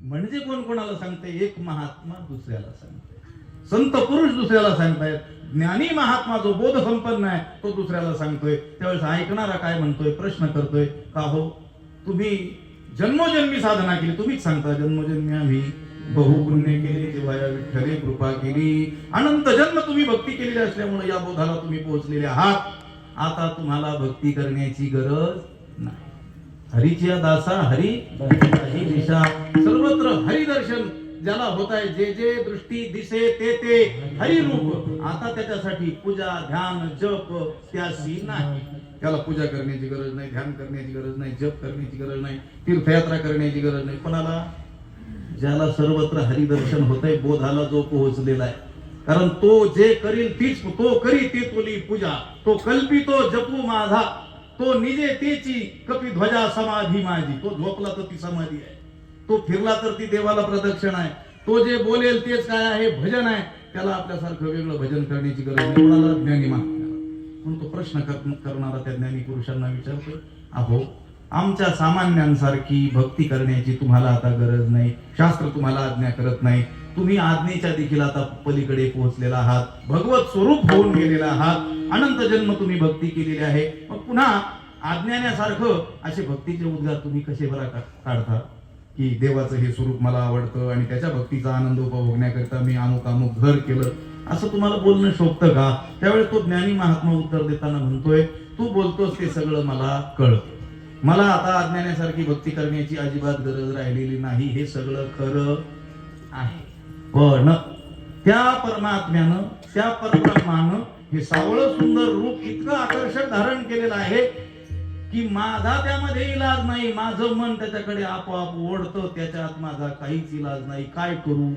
म्हणजे कोण कोणाला सांगते, एक महात्मा दुसऱ्याला सांगते, संत पुरुष दुसऱ्याला सांगतायत. ज्ञानी महात्मा जो बोध संपन्न आहे तो दुसऱ्याला सांगतोय. त्यावेळेस ऐकणारा काय म्हणतोय, प्रश्न करतोय, का हो तुम्ही जन्मोजन्मी साधना केली, तुम्हीच सांगता जन्मोजन्मी आम्ही बहुपुण्य केले, तेव्हा या विठ्ठले कृपा केली. अनंत जन्म तुम्ही भक्ती केलेली असल्यामुळे या बोधाला तुम्ही पोहोचलेले आहात. आता तुम्हाला भक्ती करण्याची गरज नाही. हरीची दासा हरी ही दिशा. सर्वत्र हरी दर्शन ज्याला होत आहे, जे जे दृष्टी दिसे ते ते हरी रूप. आता त्याच्यासाठी पूजा ध्यान जप त्याशी नाही. त्याला पूजा करण्याची गरज नाही, ध्यान करण्याची गरज नाही, जप करण्याची गरज नाही, तीर्थयात्रा करण्याची गरज नाही. कोणाला, ज्याला सर्वत्र हरिदर्शन होतंय, बोधाला जो पोहोचलेला आहे. कारण तो जे करील तीच तो करी ती तुली पूजा. तो कल्पितो जपू माझा, तो निजे तेची कपी ध्वजा समाधी माझी. तो झोपला तर ती समाधी आहे, तो फिरला तर ती देवाला प्रदक्षिण आहे. तो जे बोलेल तेच काय आहे, भजन आहे. त्याला आपल्यासारखं वेगळं भजन करण्याची गरज नाही. कोणाला, ज्ञानी महात्म्याला. म्हणून तो प्रश्न करणारा त्या ज्ञानी पुरुषांना विचारतो, अहो आमच्या सामान्यांसारखी भक्ती करण्याची तुम्हाला आता गरज नाही, शास्त्र तुम्हाला आज्ञा करत नाही. तुम्ही आज्ञेच्या देखील आता पलीकडे पोहोचलेला आहात, भगवत स्वरूप होऊन गेलेला आहात. अनंत जन्म तुम्ही भक्ती केलेली आहे. मग पुन्हा आज्ञाण्यासारखं असे भक्तीचे उद्गार तुम्ही कसे बरा काढता की देवाचं हे स्वरूप मला आवडतं आणि त्याच्या भक्तीचा आनंद उपभोगण्याकरिता मी अमुक अमुक घर केलं, असं तुम्हाला बोलणं शोभतं का? त्यावेळेस तो ज्ञानी महात्मा उत्तर देताना म्हणतोय, तू बोलतोस ते सगळं मला कळतं. मला आता अज्ञानासारखी भक्ती करण्याची अजिबात गरज राहिलेली नाही. हे सगळं खरं आहे. पण त्या परमात्म्यानं, त्या परब्रह्मानं हे सावळं सुंदर रूप इतकं आकर्षक धारण केलेलं आहे की माझा त्यामध्ये इलाज नाही. माझं मन त्याच्याकडे आपोआप ओढतं, त्याच्यात माझा काहीच इलाज नाही. काय करू?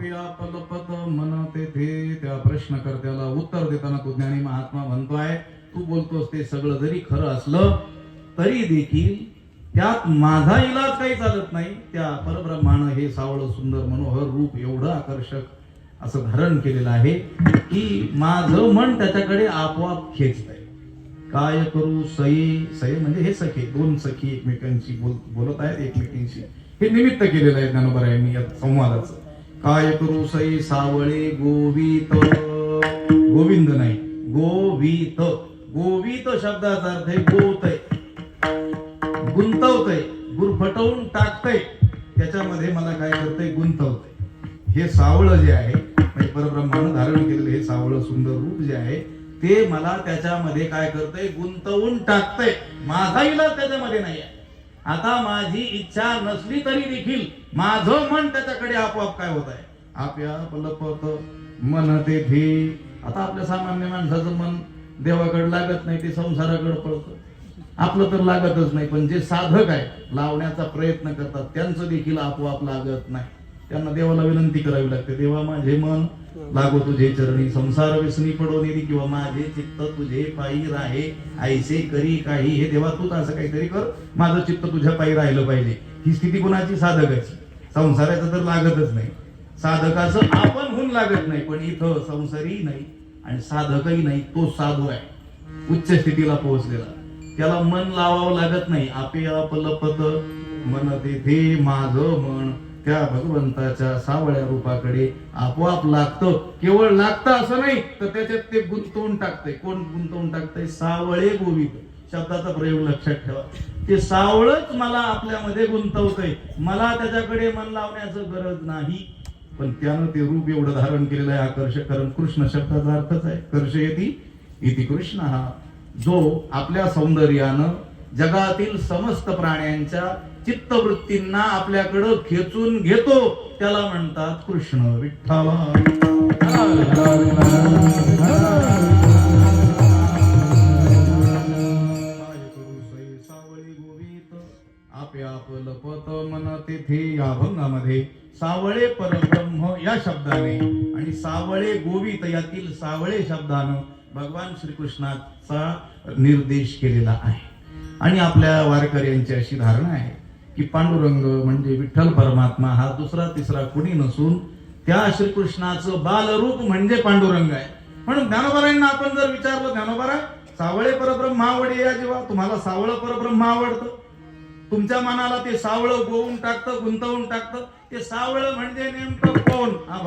आपया पलपत मन तेथे त्या प्रश्नकर्त्याला उत्तर देताना तो ज्ञानी महात्मा म्हणतोय, तू बोलतोस ते सगळं जरी खरं असलं तरी देखील त्यात माझा इलाज काही चालत नाही. त्या परब्रह्मानं हे सावळं सुंदर मनोहर रूप एवढं आकर्षक असं धारण केलेलं आहे की माझं मन त्याच्याकडे आपोआप खेचतंय. काय करू सई सई म्हणजे हे सखे, दोन सखी एकमेकांशी बोलत आहेत एकमेकांशी. हे निमित्त केलेलं आहे ज्ञानोबरायांनी या संवादाचं. काय करू सई सावळे गोवित, गोविंद नाही गोवित. गोवित शब्दाचा अर्थ आहे गोतय, गुंतवतय, गुरफटवून टाकतय, त्याच्यामध्ये मला काय करतंय गुंतवतय. हे सावळं जे आहे म्हणजे परब्रह्मानं धारण केलेलं हे सावळं सुंदर रूप जे आहे ते मला त्याच्यामध्ये काय करतंय गुंतवून टाकतंय. माझा इलाज त्याच्यामध्ये नाही आहे. आता माझी इच्छा नसली तरी देखील माझं मन त्याच्याकडे आपोआप काय होत आहे, आपल्या पलपत मन तेथे. आता आपल्या सामान्य माणसाचं मन देवाकडे लागत नाही, ते संसाराकडे पळतं. आपलं तर लागतच नाही, पण जे साधक आहे लावण्याचा प्रयत्न करतात त्यांचं देखील आपोआप लागत नाही. त्यांना देवाला विनंती करावी लागते, देवा माझे मन लागो तुझे चरणी, संसार व्यसनी पडो निधी, किंवा माझे चित्त तुझे पायी राहे ऐसे करी काही. हे देवा तूच असं काहीतरी कर, माझं चित्त तुझ्या पायी राहिलं पाहिजे. ही स्थिती कोणाची, साधकाची. संसाराचं तर लागतच नाही, साधकाचं आपण होऊन लागत नाही. पण इथं संसारी नाही आणि साधकही नाही, तो साधू आहे उच्च स्थितीला पोहोचलेला, त्याला मन लावावं लागत नाही. आपया पलपत मन तेथे माझं मन त्या भगवंताच्या सावळ्या रूपाकडे आपोआप लागतं. केवळ लागतं असं नाही तर त्याच्यात ते गुंतवून टाकतंय. कोण गुंतवून टाकतंय, सावळे गोवित शब्दाचा प्रयोग लक्षात ठेवा. ते सावळच मला आपल्यामध्ये गुंतवतंय, मला त्याच्याकडे मन लावण्याचं गरज नाही. पण त्यानं ते रूप एवढं धारण केलेलं आहे आकर्षक. कारण कृष्ण शब्दाचा अर्थच आहे कर्षयति इति कृष्ण. हा जो आपल्या सौंदर्यानं जगातील समस्त प्राण्यांच्या चित्तवृत्तींना आपल्याकडं खेचून घेतो त्याला म्हणतात कृष्ण. विठ्ठल सावळी गोवित आपया पलपत मन तेथे. या अभंगामध्ये सावळे परब्रह्म या शब्दाने आणि सावळे गोवित यातील सावळे शब्दानं भगवान श्रीकृष्णाचा निर्देश केलेला आहे. आणि आपल्या वारकऱ्यांची अशी धारणा आहे की पांडुरंग म्हणजे विठ्ठल परमात्मा हा दुसरा तिसरा कुणी नसून त्या श्रीकृष्णाचं बालरूप म्हणजे पांडुरंग आहे. म्हणून ज्ञानोबारांना आपण जर विचारलं, ज्ञानोबारा सावळे परब्रह्म आवडे या जीवा, तुम्हाला सावळ परब्रह्म आवडतं, तुमच्या मनाला ते सावळं गोवून टाकतं गुंतवून टाकतं, ते सावळ म्हणजे नेमकं कोण? हा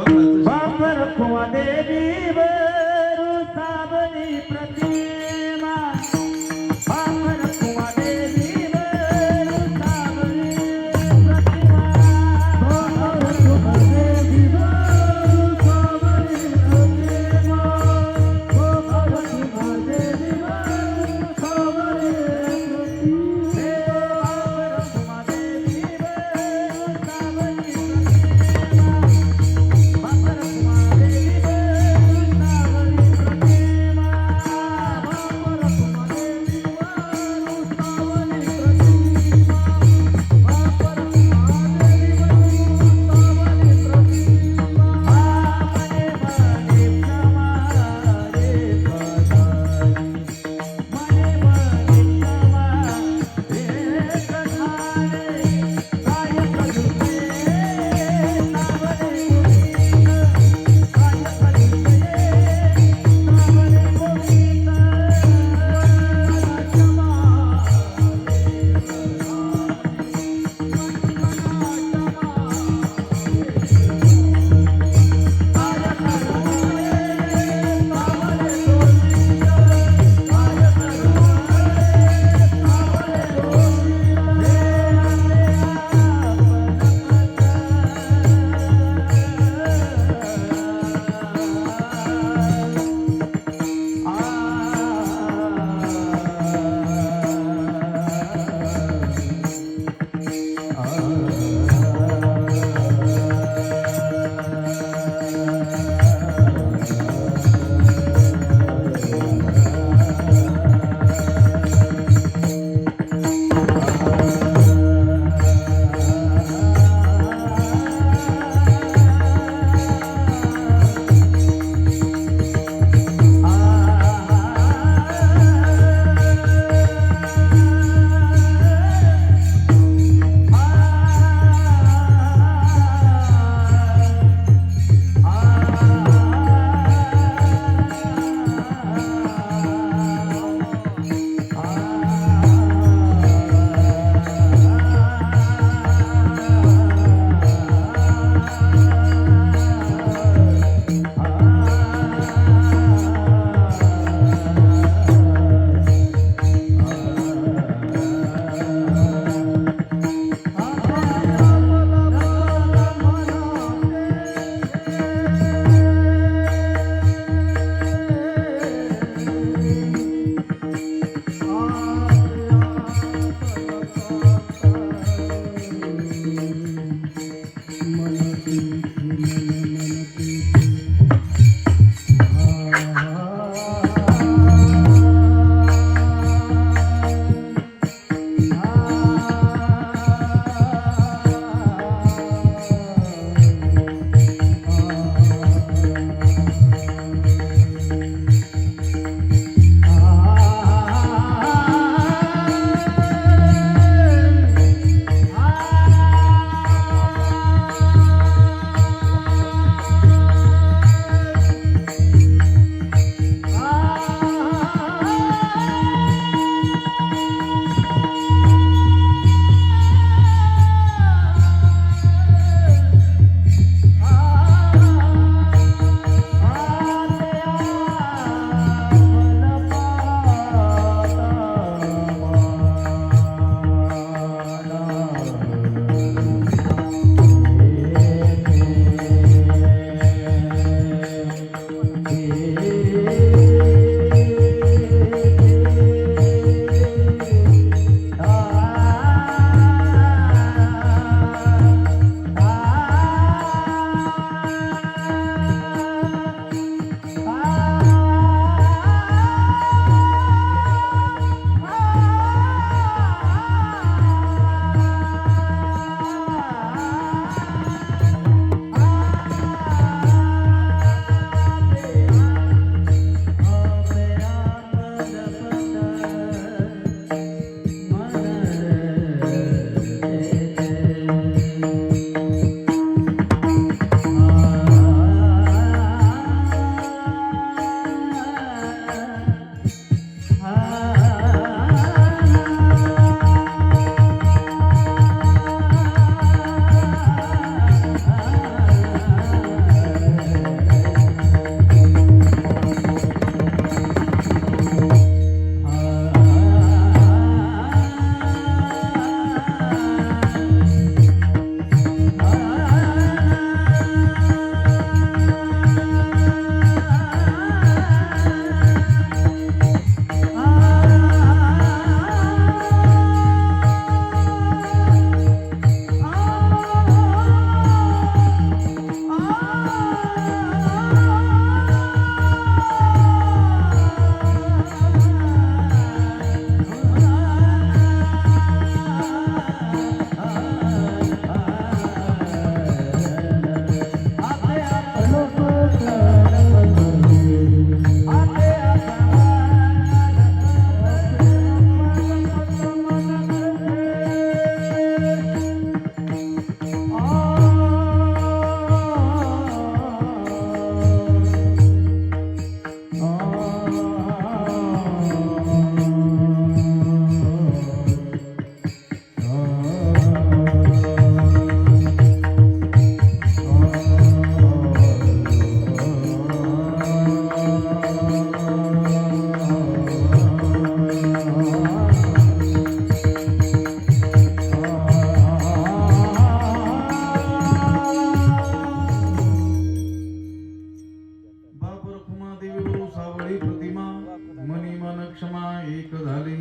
एक झाले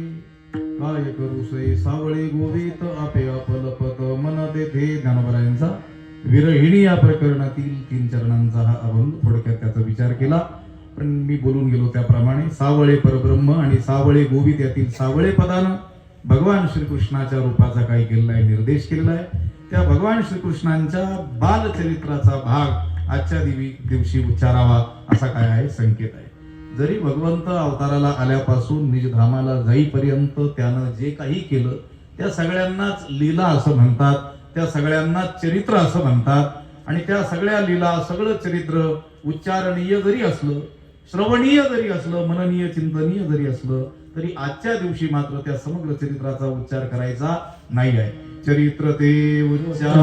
काय करूसे सावळे गोवित आपे अपलपत मन तेथे ज्ञानोबरायांचा विरहिणी या प्रकरणातील 3 चरणांचा हा अभंग थोडक्यात त्याचा विचार केला. पण मी बोलून गेलो त्याप्रमाणे सावळे परब्रह्म आणि सावळे गोवित यातील सावळे पदानं भगवान श्रीकृष्णाच्या रूपाचा काय केलेला आहे, निर्देश केलेला आहे. त्या भगवान श्रीकृष्णांच्या बालचरित्राचा भाग आजच्या दिवशी उच्चारावा असा काय आहे, संकेत आहे. जरी भगवंत अवताराला आल्यापासून निजधामाला जाईपर्यंत त्यानं जे काही केलं त्या सगळ्यांनाच लीला असं म्हणतात, त्या सगळ्यांनाच चरित्र असं म्हणतात. आणि त्या सगळ्या लीला सगळं चरित्र उच्चारणीय जरी असलं, श्रवणीय जरी असलं, मननीय चिंतनीय जरी असलं तरी आजच्या दिवशी मात्र त्या समग्र चरित्राचा उच्चार करायचा नाही आहे. चरित्र ते उच्चार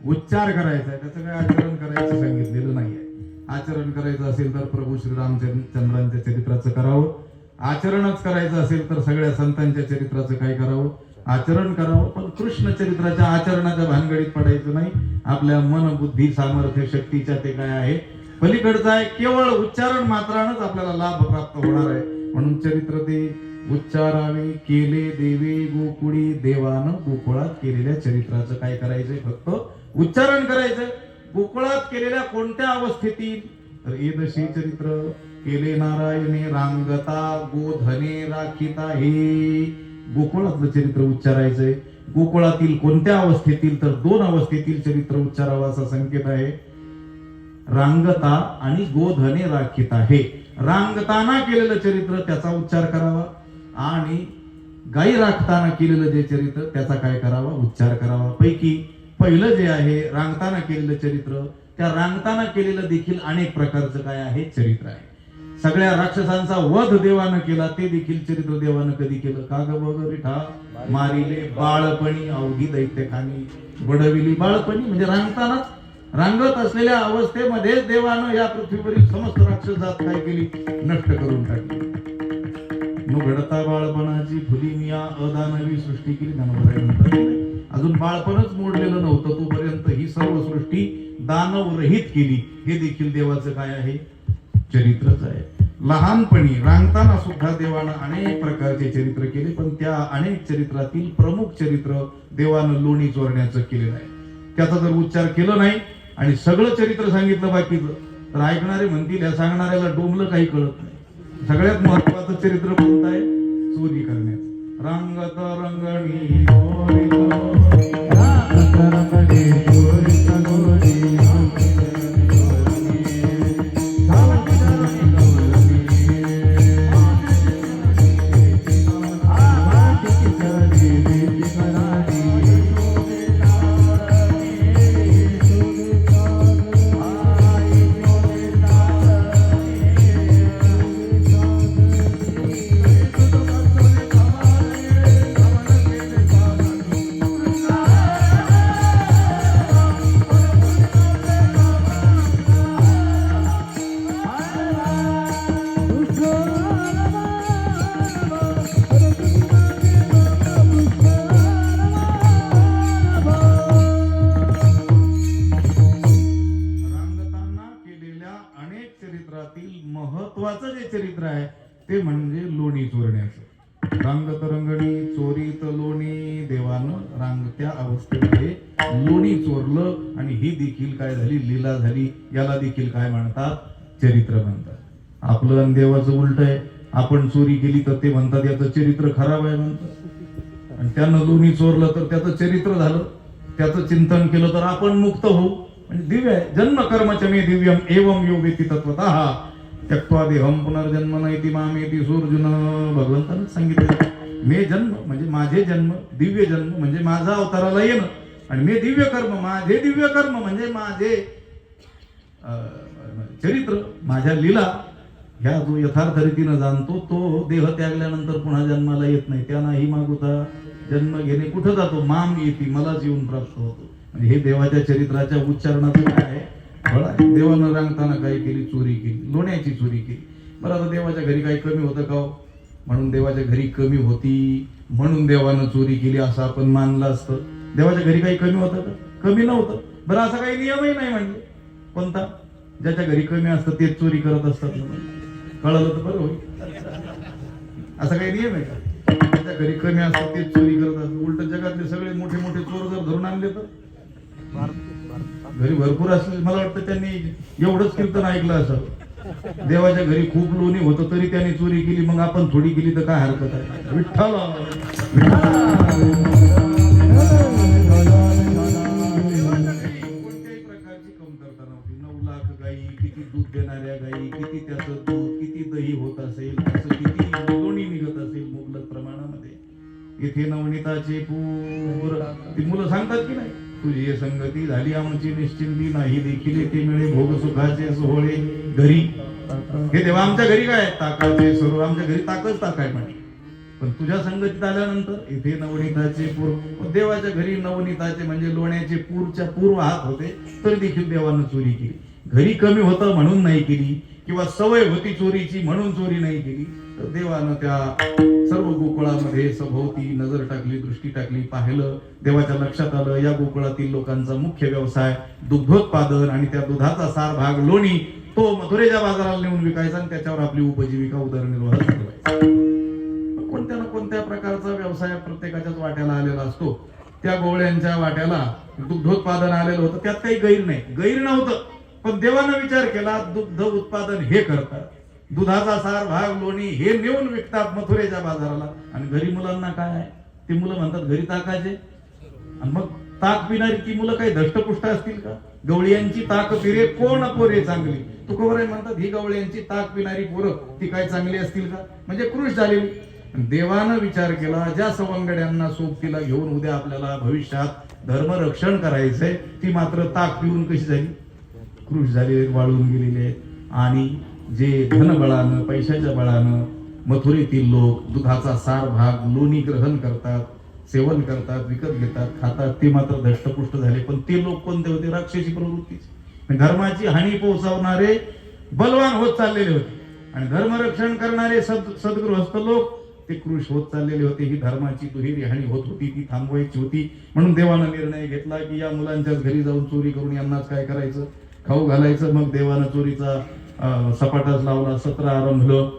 उच्चार करायचा आहे, त्याचं काय आचरण करायचं सांगितलेलं नाहीये. आचरण करायचं असेल तर प्रभू श्रीरामचंद्रांच्या चरित्राचं करावं, आचरणच करायचं असेल तर सगळ्या संतांच्या चरित्राचं काय करावं, आचरण करावं. पण कृष्ण चरित्राच्या आचरणाच्या भानगडीत पडायचं नाही. आपल्या मन बुद्धी सामर्थ्य शक्तीच्या ते काय आहे पलीकडचं आहे. केवळ उच्चारण मात्रानच आपल्याला लाभ प्राप्त होणार आहे. म्हणून चरित्र ते उच्चारावे केले देवे गोकुळी देवानं गोकुळात केलेल्या चरित्राचं काय करायचंय, फक्त उच्चारण करायचं. गोकुळात केलेल्या कोणत्या अवस्थेतील तर एदशी चरित्र केले नारायणे रांगता गोधने राखिता, हे गोकुळातलं चरित्र उच्चारायचंय. गोकुळातील कोणत्या अवस्थेतील तर 2 अवस्थेतील चरित्र उच्चारावं असा संकेत आहे. रांगता आणि गोधने राखिता, हे रांगताना केलेलं चरित्र त्याचा उच्चार करावा आणि गाई राखताना केलेलं जे चरित्र त्याचा काय करावा, उच्चार करावा. पैकी पहिलं जे आहे रांगताना केलेलं चरित्र, त्या रांगताना केलेलं देखील अनेक प्रकारचं काय आहे, चरित्र आहे. सगळ्या राक्षसांचा वध देवानं केला ते देखील चरित्र देवानं कधी केलं, का ग बघ रिठा मारिले बाळपणी अवघी दैत्यखानी, बडविली बाळपणी म्हणजे रांगतानाच, रांगत असलेल्या अवस्थेमध्ये देवानं या पृथ्वीवरील समस्त राक्षसात काय केली, नष्ट करून टाकली. न घडता बाळपणाची फुली मिया अदानवी सृष्टी केली. म्हणतात अजून बाळपणच मोडलेलं नव्हतं तोपर्यंत ही सर्व सृष्टी दानव रहित केली. हे देखील देवाचं काय आहे, चरित्रच आहे. लहानपणी रांगताना सुद्धा देवानं अनेक प्रकारचे चरित्र केले, पण त्या अनेक चरित्रातील प्रमुख चरित्र देवानं लोणी चोरण्याचं केलेलं आहे. त्याचा जर उच्चार केला नाही आणि सगळं चरित्र सांगितलं बाकीचं तर ऐकणारे म्हणतील या सांगणाऱ्याला डोंबलं काही कळत नाही. सगळ्यात महत्वाचं चरित्र कोणतं आहे, चोरी करण्याचं. रंगत रंगणी महत्वाचं जे चरित्र आहे ते म्हणजे लोणी चोरण्याचं. रांगत रंगणी चोरीत लोणी, देवानं रांगत्या अवस्थेमध्ये लोणी चोरलं आणि ही देखील काय झाली, लीला झाली. याला देखील काय म्हणतात, चरित्र म्हणतात. आपलं आणि देवाचं उलट आहे. आपण चोरी केली तर ते म्हणतात याचं चरित्र खराब आहे म्हणतात, आणि त्यानं लोणी चोरलं तर त्याचं चरित्र झालं. त्याचं चिंतन केलं तर आपण मुक्त होऊ. म्हणजे दिव्य आहे. जन्म कर्मच मे दिव्यम एवं यो वेति तत्वतः त्यक्त्वा देहम पुनर्जन्म नैति मामेति सूर्जुन. भगवंतानं सांगितलं मे जन्म म्हणजे माझे जन्म, दिव्य जन्म म्हणजे माझा अवताराला येणं, आणि मे दिव्य कर्म माझे दिव्य कर्म म्हणजे माझे चरित्र, माझ्या लीला ह्या जो यथार्थ रीतीनं जाणतो तो देह त्यागल्यानंतर पुन्हा जन्माला येत नाही. त्या नाही मागुता जन्म घेणे कुठं जातो, माम येते मलाच येऊन प्राप्त होतो. म्हणजे हे देवाच्या चरित्राच्या उच्चारणाचं काय आहे, फळ आहे. देवानं रांगताना काय केली, चोरी केली, लोण्याची चोरी केली. बरं आता देवाच्या घरी काही कमी होतं का, म्हणून देवाच्या घरी कमी होती म्हणून देवानं चोरी केली असं आपण मानलं असतं. देवाच्या घरी काही कमी होतं का, कमी नव्हतं. बरं असा काही नियमही नाही म्हणजे कोणता, ज्याच्या घरी कमी असतं तेच चोरी करत असतात. कळलं तर बरं होईल. असा काही नियम आहे का, ज्याच्या घरी कमी असतं तेच चोरी करत असतात. उलट जगातले सगळे मोठे मोठे चोर जर धरून आणले तर घरी भरपूर असले, मला वाटतं त्यांनी एवढंच कीर्तन ऐकलं असं, देवाच्या घरी खूप लोणी होतं तरी त्यांनी चोरी केली, मग आपण थोडी केली तर काय हरकत आहे. विठ्ठल कोणत्याही प्रकारची कमतरता नव्हती. 9 लाख गायी, किती दूध देणाऱ्या गायी, किती त्याचं दूध, किती दही होत असेल, असं किती लोणी निघत असेल मुबलक प्रमाणामध्ये. इथे नवनीताचे पूर, ती मुलं सांगतात की नाही, तुझी संगती झाली आमची निश्चिंती, नाही देखील ते मिळे भोग सुखाचे सोहळे घरी. हे देवा आमच्या घरी काय ताकाचे सर्व, आमच्या घरी ताकच ताकाय म्हणे, पण तुझ्या संगतीत आल्यानंतर इथे नवनीताचे पूर. देवाच्या घरी नवनीताचे म्हणजे लोण्याचे पूरच्या पूर्व हात होते तरी देखील देवानं चोरी केली. घरी कमी होतं म्हणून नाही केली, किंवा सवय होती चोरीची म्हणून चोरी नाही केली, तर देवानं त्या सर्व गोकुळामध्ये सभोवती नजर टाकली, दृष्टी टाकली, पाहिलं. देवाच्या लक्षात आलं या गोकुळातील लोकांचा मुख्य व्यवसाय दुग्धोत्पादन आणि त्या दुधाचा सार भाग लोणी तो मथुरेच्या बाजाराला नेऊन विकायचा आणि त्याच्यावर आपली उपजीविका उदरनिर्वाह चालवायचा. कोणत्या ना कोणत्या प्रकारचा व्यवसाय प्रत्येकाच्याच वाट्याला आलेला असतो. त्या गोवळ्यांच्या वाट्याला दुग्धोत्पादन आलेलं होतं, त्यात काही गैर नाही, गैर नव्हतं. पण देवानं विचार केला दुग्ध उत्पादन हे करतात, दुधाचा सार भाग लोणी हे नेऊन विकतात मथुरेच्या बाजाराला, आणि घरी मुलांना काय आहे, ते मुलं म्हणतात घरी ताकाचे. आणि मग ताक पिणारी ती मुलं काही धष्टपुष्ट असतील का, गवळ्यांची ताक पिरे कोण पोरे चांगली. तुकोबराय म्हणतात ही गवळ्यांची ताक पिणारी पोरं ती काय चांगली असतील का, म्हणजे कृष झालेली. देवानं विचार केला ज्या सवंगड्यांना सोबतीला घेऊन उद्या आपल्याला भविष्यात धर्मरक्षण करायचंय, ती मात्र ताक पिऊन कशी झाली, कृष झालेले, वाळून गेलेले. आणि जे धनबळानं पैशाच्या बळानं मथुरेतील लोक दुधाचा सार भाग लोणी ग्रहण करतात, सेवन करतात, विकत घेतात, खातात, ते मात्र धष्टपुष्ट झाले. पण ते लोक कोणते होते, राक्षसी प्रवृत्तीचे, धर्माची हानी पोहोचवणारे बलवान होत चाललेले होते, आणि धर्मरक्षण करणारे सद्गृहस्थ लोक ते कृश होत चाललेले होते. ही धर्माची दुहेरी हानी होत होती, ती थांबवायची होती. म्हणून देवानं निर्णय घेतला की या मुलांच्याच घरी जाऊन चोरी करून यांनाच काय करायचं, खाऊ घालायचं. मग देवानं चोरीचा सपाटाच लावला, सत्र आरंभलं.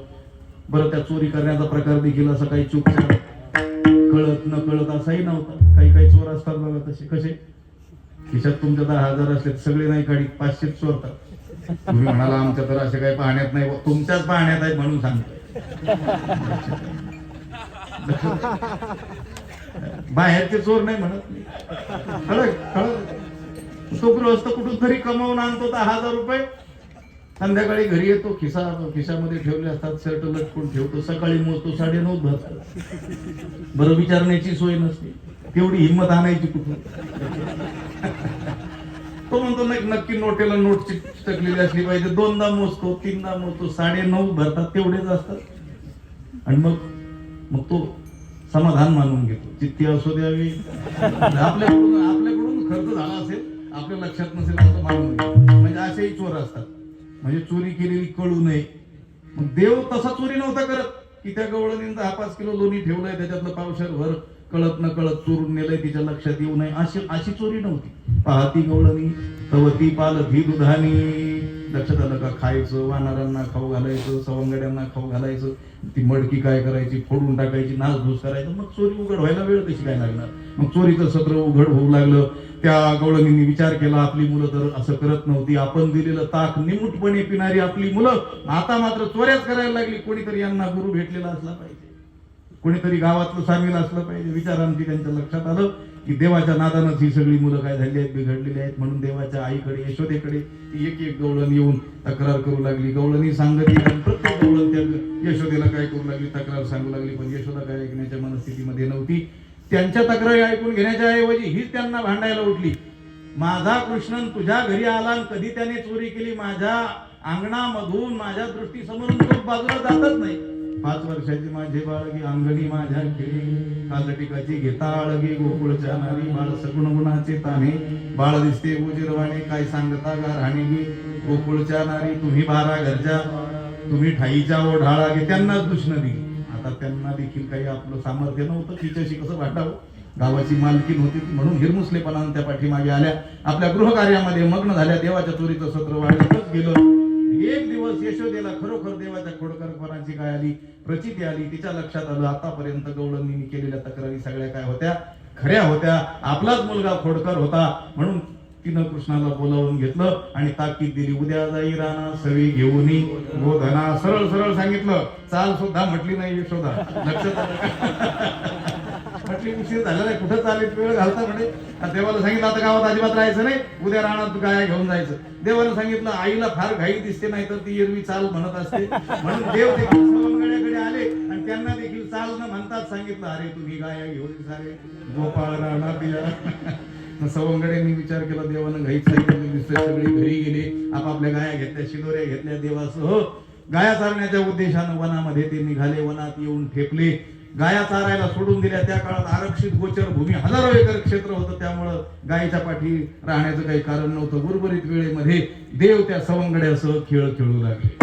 बरं त्या चोरी करण्याचा प्रकार देखील असा काही चुपचाप कळत न कळत असाही नव्हता. काही काही चोर असतात बघा तसे, कसे खिशात तुमच्या 10,000 असले सगळे नाही काढी, 500 चोरतात. तुम्ही म्हणाला आमच्या तर असे काही पाहण्यात नाही, तुमच्याच पाहण्यात आहेत म्हणून सांगतोय. बाहेरचे चोर नाही म्हणत, तो गृहस्थ कुठून तरी कमावून आणतो 10,000 रुपये, संध्याकाळी घरी येतो, खिशामध्ये ठेवले असतात, शर्ट लटकून ठेवतो, सकाळी मोजतो 9:30 भरतात. बरं विचारण्याची सोय नसते, तेवढी हिंमत आणायची कुठून. तो म्हणतो नाही नक्की नोटेला नोट चिटकलेली असली पाहिजे, 2दा मोजतो, 3दा मोजतो, 9:30 भरतात, तेवढेच असतात. आणि मग तो समाधान मानून घेतो, चित्ती असू द्यावी, आपल्याकडून खर्च झाला असेल, आपल्या लक्षात नसेल असं मानून घेतो. म्हणजे असेही चोर असतात, म्हणजे चोरी केलेली कळू नये. मग देव तसा चोरी नव्हता करत की त्या गवळणीने 10-5 किलो लोणी ठेवलंय, त्याच्यातलं पावशेर भर कळत न कळत चोरून नेलंय, तिच्या लक्षात येऊ नये, अशी चोरी नव्हती. पाहती गवळणी तवती पालथी दुधानी, लक्षात आलं का? खायचं, वानरांना खाऊ घालायचं, सवंगड्यांना खाऊ घालायचं, ती मडकी काय करायची, फोडून टाकायची, नासधूस करायचं. मग चोरी उघड व्हायला वेळ कशी काय लागणार? मग चोरीचं सत्र उघड होऊ लागलं. त्या गवळणींनी विचार केला, आपली मुलं तर असं करत नव्हती, आपण दिलेलं ताक निमूटपणे पिणारी आपली मुलं आता मात्र चोऱ्याच करायला लागली. कोणीतरी यांना गुरु भेटलेला असला पाहिजे, कोणीतरी गावातलं सामील असलं पाहिजे. विचारांची त्यांच्या लक्षात आलं की देवाच्या नादानच ही सगळी मुलं काय झाली आहेत, बिघडलेली आहेत. म्हणून देवाच्या आईकडे, यशोदेकडे ती एक एक गवळण येऊन तक्रार करू लागली. गवळणी सांगत येईल, प्रत्येक गवळण त्या यशोदेला काय करू लागली, तक्रार सांगू लागली. पण यशोदा काय ऐकण्याच्या मनस्थितीमध्ये नव्हती. त्यांच्या तक्रारी ऐकून घेण्याच्या ऐवजी हीच त्यांना भांडायला उठली. माझा कृष्णन तुझ्या घरी आला आणि कधी त्याने चोरी केली? माझ्या अंगणामधून माझ्या दृष्टीसमोरून तो बाजूला जातच नाही. 5 वर्षाची माझे बाळगी अंगणी माझ्या खेळी, कालटिकाची घेता आळगी, गोकुळच्या नारी बाळ सगुण गुणाचे ताने, बाळ दिसते उजिरवाणे, काय सांगता गारहाणे गी, गोकुळच्या नारी तुम्ही 12 घरच्या, तुम्ही ठाईच्या ओढाळा गे. त्यांनाच दुष्ण दिली. आता त्यांना देखील काही आपलं सामर्थ्य नव्हतं, तिच्याशी कसं वाटावं. गावाची मालकीन होती म्हणून हिरमुसलेपणानं त्या पाठीमागे आल्या, आपल्या गृहकार्यामध्ये मग्न झाल्या. देवाच्या चोरीचं सत्र वाढतच गेलं. एक दिवस यशोदेला खरोखर देवाच्या खोडकरपणाची काय आली, प्रचिती आली. तिच्या लक्षात आलं, आतापर्यंत गवळणींनी केलेल्या तक्रारी सगळ्या काय होत्या, खऱ्या होत्या. आपलाच मुलगा खोडकर होता. म्हणून तिनं कृष्णाला बोलावून घेतलं आणि ताकीद दिली, उद्या जाई राणा सवी घेऊन गोधना. सरळ सरळ सांगितलं, चाल सुद्धा म्हटली नाही यशोदा. लक्षात आलं म्हटली उशीर झालेला आहे, कुठं चालेल, वेळ घालता म्हणे. देवाला सांगितलं आता गावात अजिबात राहायचं नाही, उद्या रानात गाया घेऊन जायचं. देवाला सांगितलं आईला फार घाई दिसते, नाही तर ती एरवी चाल म्हणत असते. म्हणून देव देखील सवंगड्याकडे आले आणि त्यांना देखील चाल न म्हणताच सांगितलं, अरे तुम्ही गाया घेऊन सारे गोपाळ राणा दिला. सवंगड्यांनी विचार केला, देवानं घाईच सांगितलं दिसतंय. सगळी घरी गेले, आपापल्या गाया घेतल्या, शिदोऱ्या घेतल्या. देवासह गाया चारण्याच्या उद्देशानं वनामध्ये ते निघाले. वनात येऊन ठेपले, गाया चारायला सोडून दिल्या. त्या काळात आरक्षित गोचर भूमी, हजारो एकर क्षेत्र होतं, त्यामुळं गायीच्या पाठी राहण्याचं काही कारण नव्हतं. उर्वरित वेळेमध्ये देव त्या सवंगड्यासह खेळ खेळू लागले.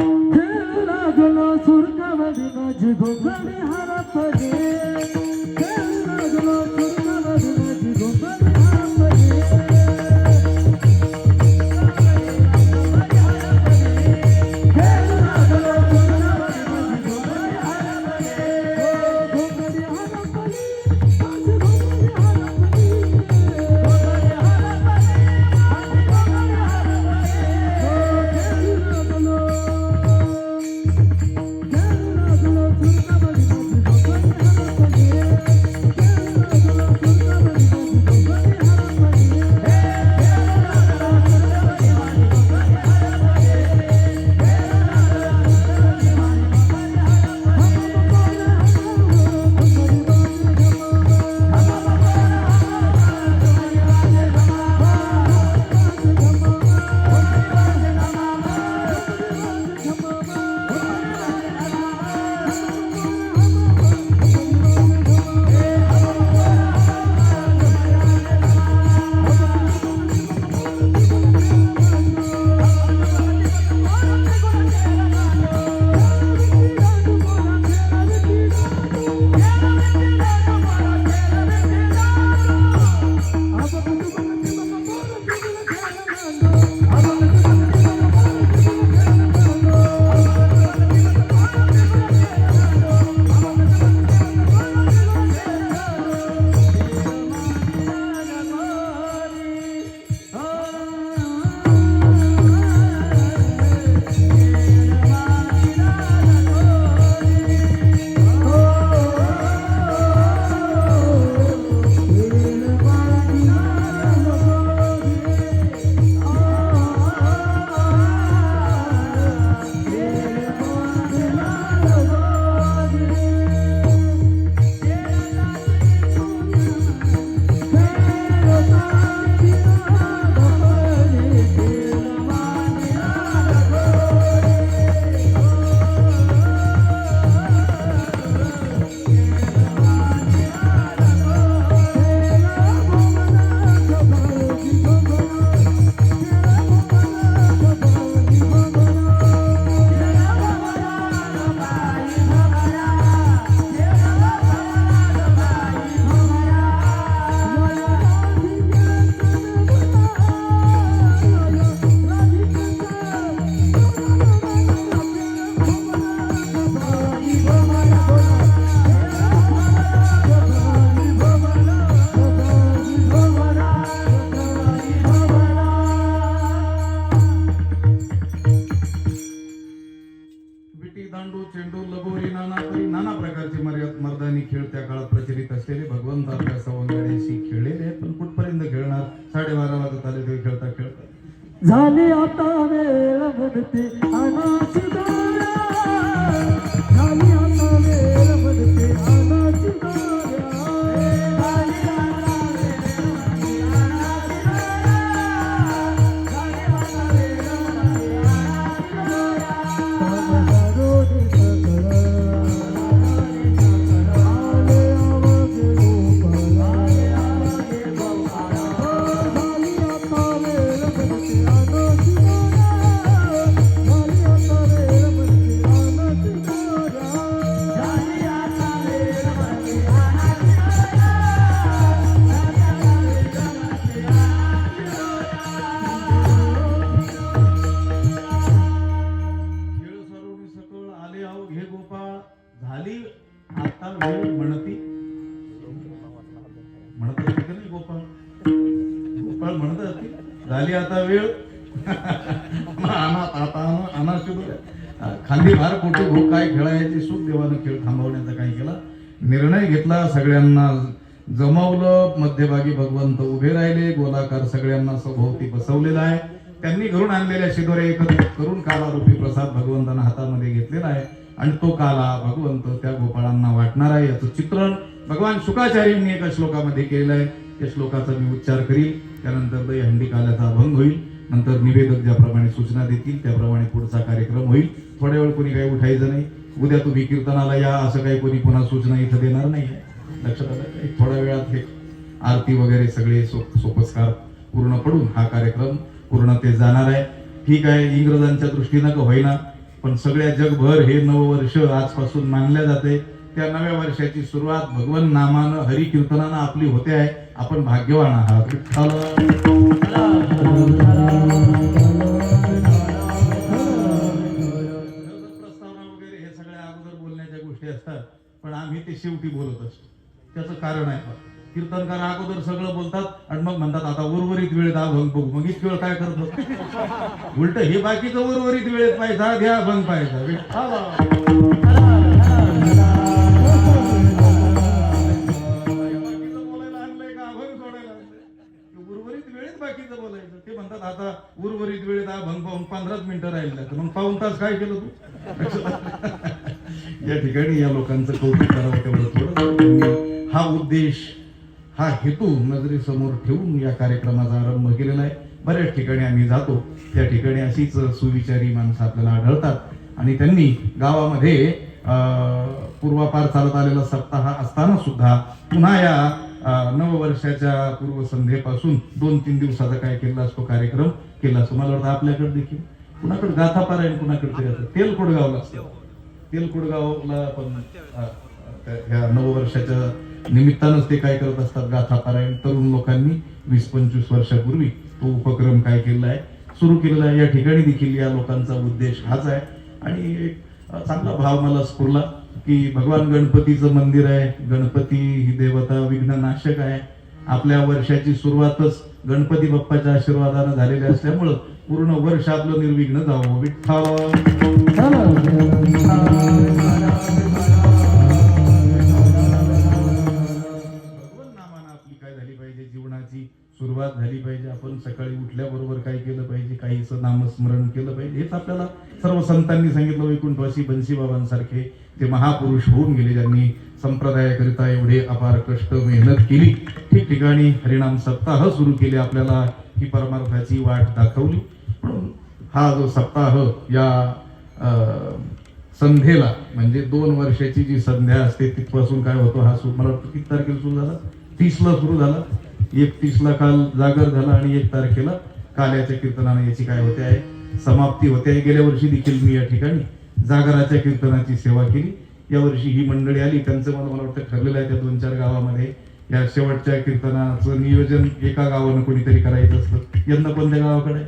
विटी, दांडू, चेंडू, लगोरी, नाना प्रकारचे मर्दानी खेळ त्या काळात प्रचलित असलेले भगवंत आपल्या सवंगड्याशी खेळलेले आहेत. पण कुठपर्यंत खेळणार? 12:30 वाजत आले ते खेळता खेळता झाले आता वेळ बनते अनाची दोऱ्या, झाली आता वेळ बनते अनाची दोऱ्या, झाली आता वेळ बनते अनाची दोऱ्या, झाली आता वेळ बनते अनाची दोऱ्या. कामगारो दिसकळ, आले आवाज गोपाळ, आले आवाज गोपाळ, झाली आता वेळ बनते अनाची दोऱ्या, झाली आता वेळ बनते अनाची दोऱ्या, झाली आता वेळ बनते अनाची दोऱ्या, झाली आता वेळ बनते अनाची खेळ सरोनी सकळ आले आहो घे गोपाळ, झाली आता वेळ म्हणती म्हणत असते का नाही गोपाळ? गोपाळ म्हणत असते झाली आता वेळ अनाची दोऱ्या. खांदी भार पोटे भो काय खेळायचे सुख देवानं खेळ थांबवण्याचा काय केला निर्णय घेतला. सगळ्यांना जमवलं, मध्यभागी भगवंत उभे राहिले, गोलाकार सगळ्यांना सभोवती बसवलेला आहे. त्यांनी घरून आणलेल्या शिदोऱ्या एकत्रित करून कालारूपी प्रसाद भगवंतांना हातामध्ये घेतलेला आहे आणि तो काला भगवंत त्या गोपाळांना वाटणार आहे. याचं चित्रण भगवान शुकाचार्यांनी एका श्लोकामध्ये केलेलं आहे. त्या श्लोकाचा मी उच्चार करील, त्यानंतर दहीहंडी काल्याचा अभंग होईल, नंतर निवेदक ज्याप्रमाणे सूचना देतील त्याप्रमाणे पुढचा कार्यक्रम होईल. थोड्या वेळ कोणी काही उठायचं नाही. उद्या तुम्ही कीर्तनाला या असं काही कोणी पुन्हा सूचना इथं देणार नाही. लक्षात आलं? एक थोड्या वेळात हे आरती वगैरे सगळे सोपस्कार पूर्ण पडून हा कार्यक्रम पूर्णतेस जाणार आहे. ठीक आहे, इंग्रजांच्या दृष्टीनं का होईना, पण सगळ्या जगभर हे नववर्ष आजपासून मानल्या जाते. त्या नव्या वर्षाची सुरुवात भगवन नामानं हरी कीर्तनानं आपली होते आहे. आपण भाग्यवान आहात. प्रस्तावना वगैरे हे सगळ्या अगोदर बोलण्याच्या गोष्टी असतात, पण आम्ही ते शेवटी बोलत असतो. त्याचं कारण आहे, कीर्तनकार अगोदर सगळं बोलतात आणि मग म्हणतात आता उर्वरित वेळेत अभंग बघू. मग इतकी वेळ काय करतो? उलट हे बाकीचं उर्वरित वेळेत पाहिजे, घ्या अभंग पाहिजे. उर्वरित वेळेत बाकीचं बोलायचं. ते म्हणतात आता उर्वरित वेळेत अभंग पाहून 15 मिनिटं राहिलं, तर मग पाऊण तास काय केलं तू? या ठिकाणी या लोकांचं कौतुक करावं तेवढं थोडं. हा उद्देश, हा हेतू नजरेसमोर ठेवून या कार्यक्रमाचा आरंभ केलेला आहे. बऱ्याच ठिकाणी आम्ही जातो, त्या ठिकाणी अशीच सुविचारी माणसं आपल्याला आढळतात आणि त्यांनी गावामध्ये पूर्वापार चालत आलेला सप्ताह असताना सुद्धा पुन्हा या नववर्षाच्या पूर्वसंध्येपासून 2-3 दिवसाचा काय केला असतो कार्यक्रम केला असतो. मला वाटतं आपल्याकडे देखील कुणाकडे गाथा पारायण कुणाकडे तरी असतं. तेलकोडगावला असतं. तेलकोडगावला पण ह्या नववर्षाच्या निमित्तानंच ते काय करत असतात, गाथा पारायण. तरुण लोकांनी 20-25 वर्षापूर्वी तो उपक्रम काय केलेला आहे, सुरू केलेला आहे. या ठिकाणी देखील या लोकांचा उद्देश हाच आहे. आणि एक चांगला भाव मला स्फुरला की भगवान गणपतीचं मंदिर आहे. गणपती ही देवता विघ्ननाशक आहे. आपल्या वर्षाची सुरुवातच गणपती बाप्पाच्या आशीर्वादानं झालेली असल्यामुळं पूर्ण वर्ष आपलं निर्विघ्न जावं. विठ्ठल जीवनाची सुरुवात झाली पाहिजे. आपण सकाळी उठल्याबरोबर काय केलं पाहिजे, काहीचं नामस्मरण केलं पाहिजे. हेच आपल्याला सर्व संतांनी सांगितलं. वैकुंठवासी बन्सीबाबांसारखे ते महापुरुष होऊन गेले, ज्यांनी संप्रदायाकरिता एवढे अपार कष्ट मेहनत केली. ठिकठिकाणी हरिनाम सप्ताह सुरू केले, आपल्याला ही परमार्थाची वाट दाखवली. म्हणून हा जो सप्ताह या संध्येला म्हणजे 2 वर्षाची जी संध्या असते तिथपासून काय होतो हा मला वाटतं किती तारखेला सुरू झाला, 30ला सुरू झाला. 31ला काल जागर झाला आणि 1 तारखेला काल्याच्या कीर्तनाने याची काय होते आहे समाप्ती होते आहे. गेल्या वर्षी देखील मी या ठिकाणी जागराच्या कीर्तनाची सेवा केली. यावर्षी ही मंडळी आली, त्यांचं मला वाटतं ठरलेलं आहे त्या 2-4 गावामध्ये या शेवटच्या कीर्तनाचं नियोजन एका गावानं कोणीतरी करायचं असतं. यंदा कोणत्या गावाकडे आहे?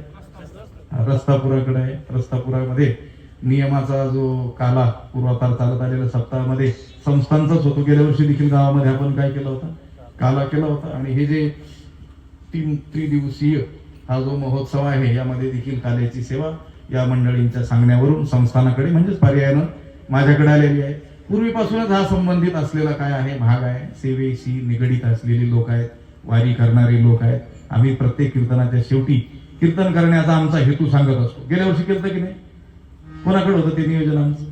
रस्तापुराकडे आहे. रस्तापुरामध्ये नियमाचा जो काला पूर्वापार चालत आलेल्या सप्ताहामध्ये संस्थांचाच होतो. गेल्या वर्षी देखील गावामध्ये आपण काय केलं होतं, काला केला होता. आणि हे जे 3 त्रिदिवसीय हा जो महोत्सव आहे यामध्ये देखील काल्याची सेवा या मंडळींच्या सांगण्यावरून संस्थानाकडे म्हणजेच पर्यायानं माझ्याकडे आलेली आहे. पूर्वीपासूनच हा संबंधित असलेला काय आहे, भाग आहे. सेवेशी निगडीत असलेली लोक आहेत, वारी करणारे लोक आहेत. आम्ही प्रत्येक कीर्तनाच्या शेवटी कीर्तन करण्याचा आमचा हेतू सांगत असतो. गेल्या वर्षी केलं की नाही, कोणाकडे होतं ते नियोजन आमचं,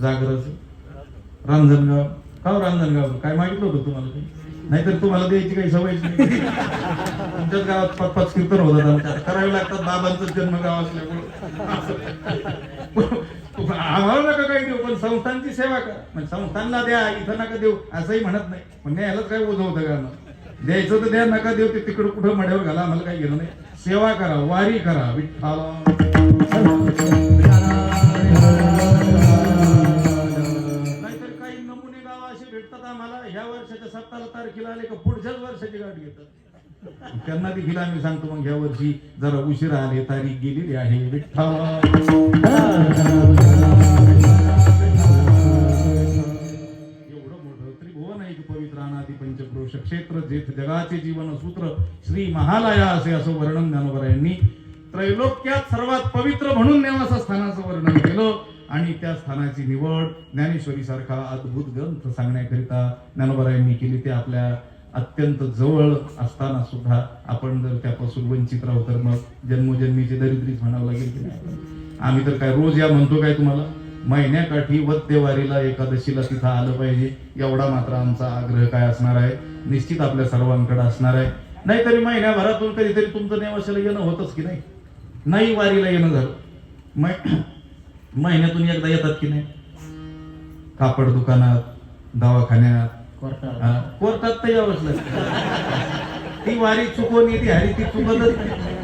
जागराचं, रांजणगाव. का रांजणगाव काय मागितलं होतं तुम्हाला काही, नाहीतर तुम्हाला द्यायची काही सवयच नाही. तुमच्याच गावात 5-5 कीर्तन होतात आमच्या, करावे लागतात. बाबांचं जन्मगाव असल्यामुळे आम्हाला नका काही देऊ, पण संस्थांची सेवा करा. म्हणजे संस्थांना द्या, इथं नका देऊ असंही म्हणत नाही. म्हणजे यालाच काय ओझं होतं का, द्यायचं तर द्या, नका देऊ ते तिकडं कुठं मड्यावर घाला, आम्हाला काही घेणं नाही. सेवा करा, वारी करा, विठ्ठला. नाहीतर काही नमुने गाव असे भेटतात आम्हाला, ह्या वर्षाच्या 17 तारखेला आले का पुढच्याच वर्षाची गाठ घेतात. त्यांना देखील आम्ही सांगतो मग ह्या वर्षी जरा उशिरा आले, तारीख गेलेली आहे. विठ्ठला पवित्र अनादि पंचक्रोश क्षेत्र जेथ जगाचे जीवन सूत्र श्री महालया असे असं वर्णन ज्ञानोबरायांनी त्रैलोक्यात सर्वात पवित्र म्हणून नेवासा स्थानाचं वर्णन केलं. आणि त्या स्थानाची निवड ज्ञानेश्वरी सारखा अद्भुत ग्रंथ सांगण्याकरिता ज्ञानोबरायांनी केली. ते आपल्या अत्यंत जवळ असताना सुद्धा आपण जर त्यापासून वंचित राहू तर मग जन्मोजन्मीची दरिद्रीच म्हणावं लागेल की नाही. आम्ही तर काय रोज या म्हणतो काय तुम्हाला, महिन्याकाठी वद्यवारीला एकादशीला तिथं आलं पाहिजे, एवढा मात्र आमचा आग्रह काय असणार आहे, निश्चित आपल्या सर्वांकडे असणार आहे. नाहीतरी महिन्याभरातून कधीतरी तुमचं नेवाशाला येणं होतच की नाही, नाही वारीला येणं झालं, महिन्यातून एकदा येतात की नाही, कापड दुकानात, दवाखान्यात, कोर्टात तर यावंच लागतं. ती वारी चुकवून येते, हरी ती चुकतच नाही.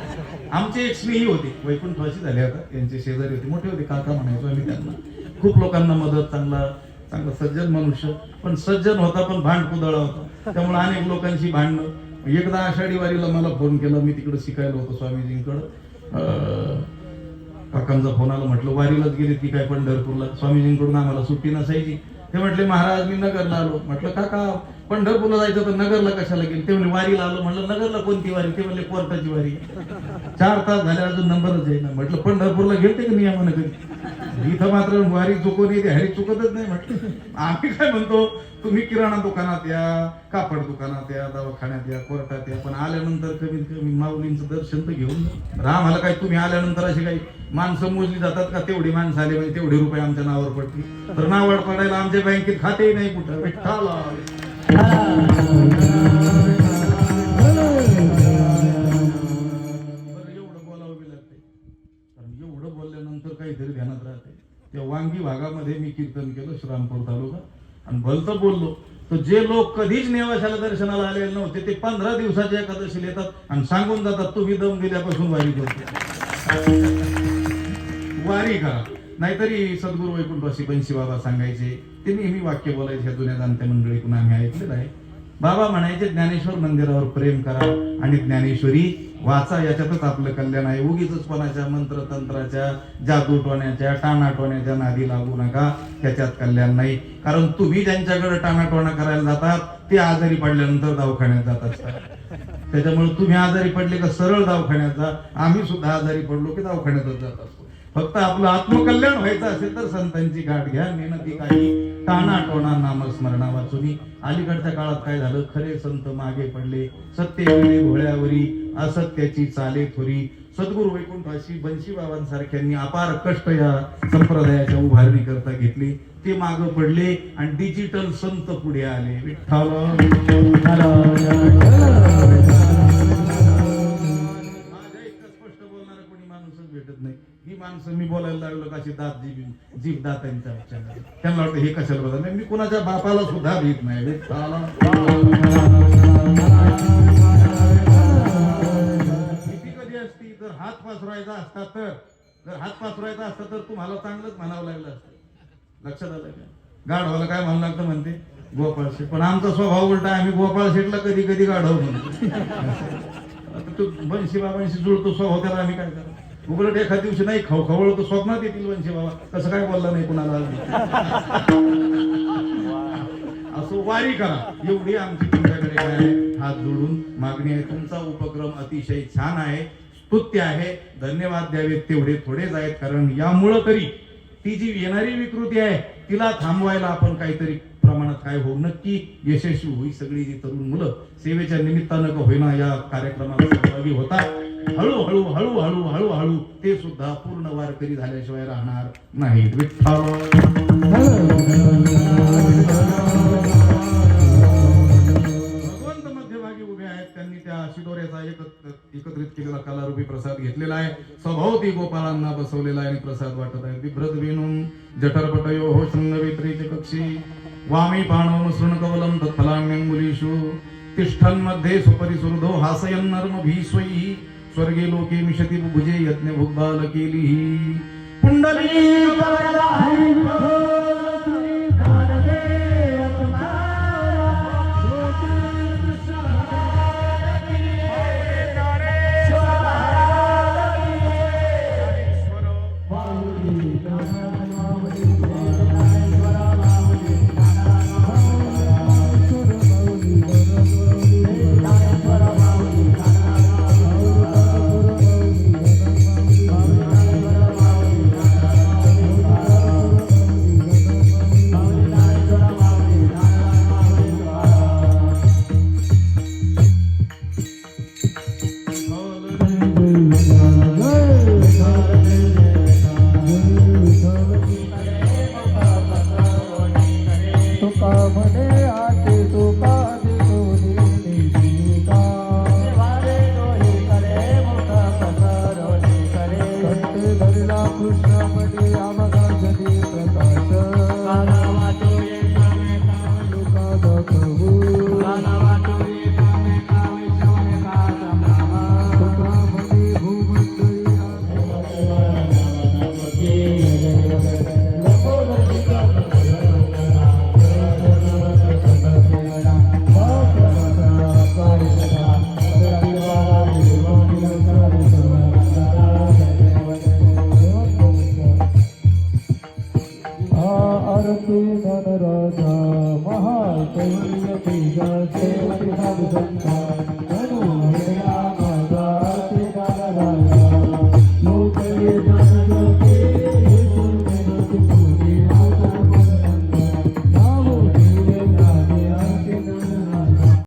आमचे एक स्नेही होते, वैकुंठवासी झाले आता, त्यांचे शेजारी होते, मोठे होते, काका म्हणायचो आम्ही त्यांना. खूप लोकांना मदत, चांगला सज्जन मनुष्य, पण सज्जन होता पण भांड कुदळा होता. त्यामुळे अनेक लोकांशी भांडणं. एकदा आषाढी वारीला मला फोन केला, मी तिकडे शिकायला होतो स्वामीजींकडं. काकांचा फोन आला, म्हटलं वारीलाच गेली ती काय पंढरपूरला, स्वामीजींकडून आम्हाला सुट्टी नसायची. ते म्हटले महाराज मी नगरला आलो. म्हटलं काका पंढरपूरला जायचं तर नगरला कशाला गेले, ते म्हणजे वारीला आलो. म्हटलं नगरला कोणती वारी, ते म्हणले कोर्टाची वारी. 4 तास झाले अजून नंबरच आहे ना. म्हटलं पंढरपूरला गेलते की नियमानं कधी, इथं मात्र वारी चुकवून येते, हरी चुकतच नाही. म्हटलं आम्ही काय म्हणतो, तुम्ही किराणा दुकानात या, कापड दुकानात या, दवाखान्यात या, कोर्टात या, पण आल्यानंतर कमीत कमी माऊलींचं दर्शन तर घेऊन जा. आम्हाला काय तुम्ही आल्यानंतर अशी काही माणसं मोजली जातात का, तेवढी माणसं आले म्हणजे तेवढे रुपये आमच्या नावावर पडतील, तर नावावर पडायला आमच्या बँकेत खातेही नाही कुठं. विठ्ठला एवढं बोलावं बी लागते, कारण एवढं बोलल्यानंतर काहीतरी ध्यानात राहते. त्या वांगी भागामध्ये मी कीर्तन केलं, श्रामपूर तालुका, आणि भलतं बोललो तर जे लोक कधीच नेवाशाला दर्शनाला आलेले नव्हते ते 15 दिवसाच्या एकादशीला येतात आणि सांगून जातात तुम्ही दम दिल्यापासून वारी करतो. वारी करा. नाहीतरी सद्गुरू वैकुंठवासी बंशी बाबा सांगायचे, ते नेहमी वाक्य बोलायचे, ह्या जुन्या जाणत्या मंडळीतून आम्ही ऐकलेलं आहे. बाबा म्हणायचे ज्ञानेश्वर मंदिरावर प्रेम करा आणि ज्ञानेश्वरी वाचा, याच्यातच आपलं कल्याण आहे. उगीच कोणाच्या मंत्रतंत्राच्या, जादूटोण्याच्या, टाणाटोण्याच्या नादी लागू नका, त्याच्यात कल्याण नाही. कारण तुम्ही ज्यांच्याकडे टाणाटोणा करायला जातात ते आजारी पडल्यानंतर दवाखान्यात जात असतात. त्याच्यामुळे तुम्ही आजारी पडले का सरळ दवाखान्यात जा. आम्ही सुद्धा आजारी पडलो की दवाखान्यातच जात असतो. फक्त आपलं आत्मकल्याण व्हायचं असेल तर संतांची गाठ घ्या. मेहनती काही टाणाटोणा नामस्मरणा वाचुनी. अलीकडच्या काळात काय झालं, खरे संत मागे पडले, सत्य गेले भोळ्यावरी, असत्याची चाले थोरी. सद्गुरू वैकुंठवासी बंशी बाबांसारख्यांनी अपार कष्ट या संप्रदायाच्या उभारणी करता घेतली. ते मागे पडले आणि डिजिटल संत पुढे आले. विठ्ठल भेटत नाही. ही माणसं मी बोलायला लागलो कशी दात जीभ दातांच्या त्यांना वाटतं हे कशाला बघा. मी कोणाच्या बापाला सुद्धा भीत नाही. भीती कधी असती, जर हात पसरवायचा असता तर तुम्हाला चांगलंच म्हणावं लागलं असतं. लक्षात आलं का? गाढवाला काय म्हणावं लागतं म्हणते गोपाळ शेठ, पण आमचा स्वभाव उलटा, आम्ही गोपाळ शेठला कधी कधी गाढव म्हणतो. आता तो बंशी बाबांशी जुळतो स्वभाव, त्याला आम्ही काय करा. उघडट एखाद दिवशी नाही खवखवळ तर स्वप्नात येतील वंशे बाबा, कसं काय बोलला नाही कुणाला असं वारी करा एवढी आमची तुमच्याकडे काय आहे हात जोडून मागणी आहे. तुमचा उपक्रम अतिशय छान आहे, स्तुत्य आहे, धन्यवाद द्यावेत तेवढे थोडेच आहेत. कारण यामुळं तरी ती जी येणारी विकृती आहे तिला थांबवायला आपण काहीतरी प्रमाणात काय होऊ नक्की यशस्वी होई. सगळी जी तरुण मुलं सेवेच्या निमित्तानं का होईना या कार्यक्रमाला सहभागी होतात. हळूहळू हळूहळू हळूहळू ते सुद्धा पूर्ण वारकरी झाल्याशिवाय राहणार नाहीत. विठ्ठल भगवंत मध्यभागी उभे आहेत, त्यांनी त्या शिदोऱ्याचा एकत्रित केलेला कलारूपी प्रसाद घेतलेला आहे. सभोवती गोपाळांना बसवलेला आहे आणि प्रसाद वाटत आहे. बिभ्रत वेणूम जठरपटयो हो शृंगवेत्रेचे कक्षी वामी पाणो शृणकवलम तत्फलान्यंगुलीषु तिष्ठन् मध्ये सुपरि सुहृदो हासयन् नर्म भीस्वैः स्वर्गे लोके मिषति बुभुजे यज्ञ भुग्बाल केलिः पुंडलीक वरदा हरि राजा महाकैर्य तेजा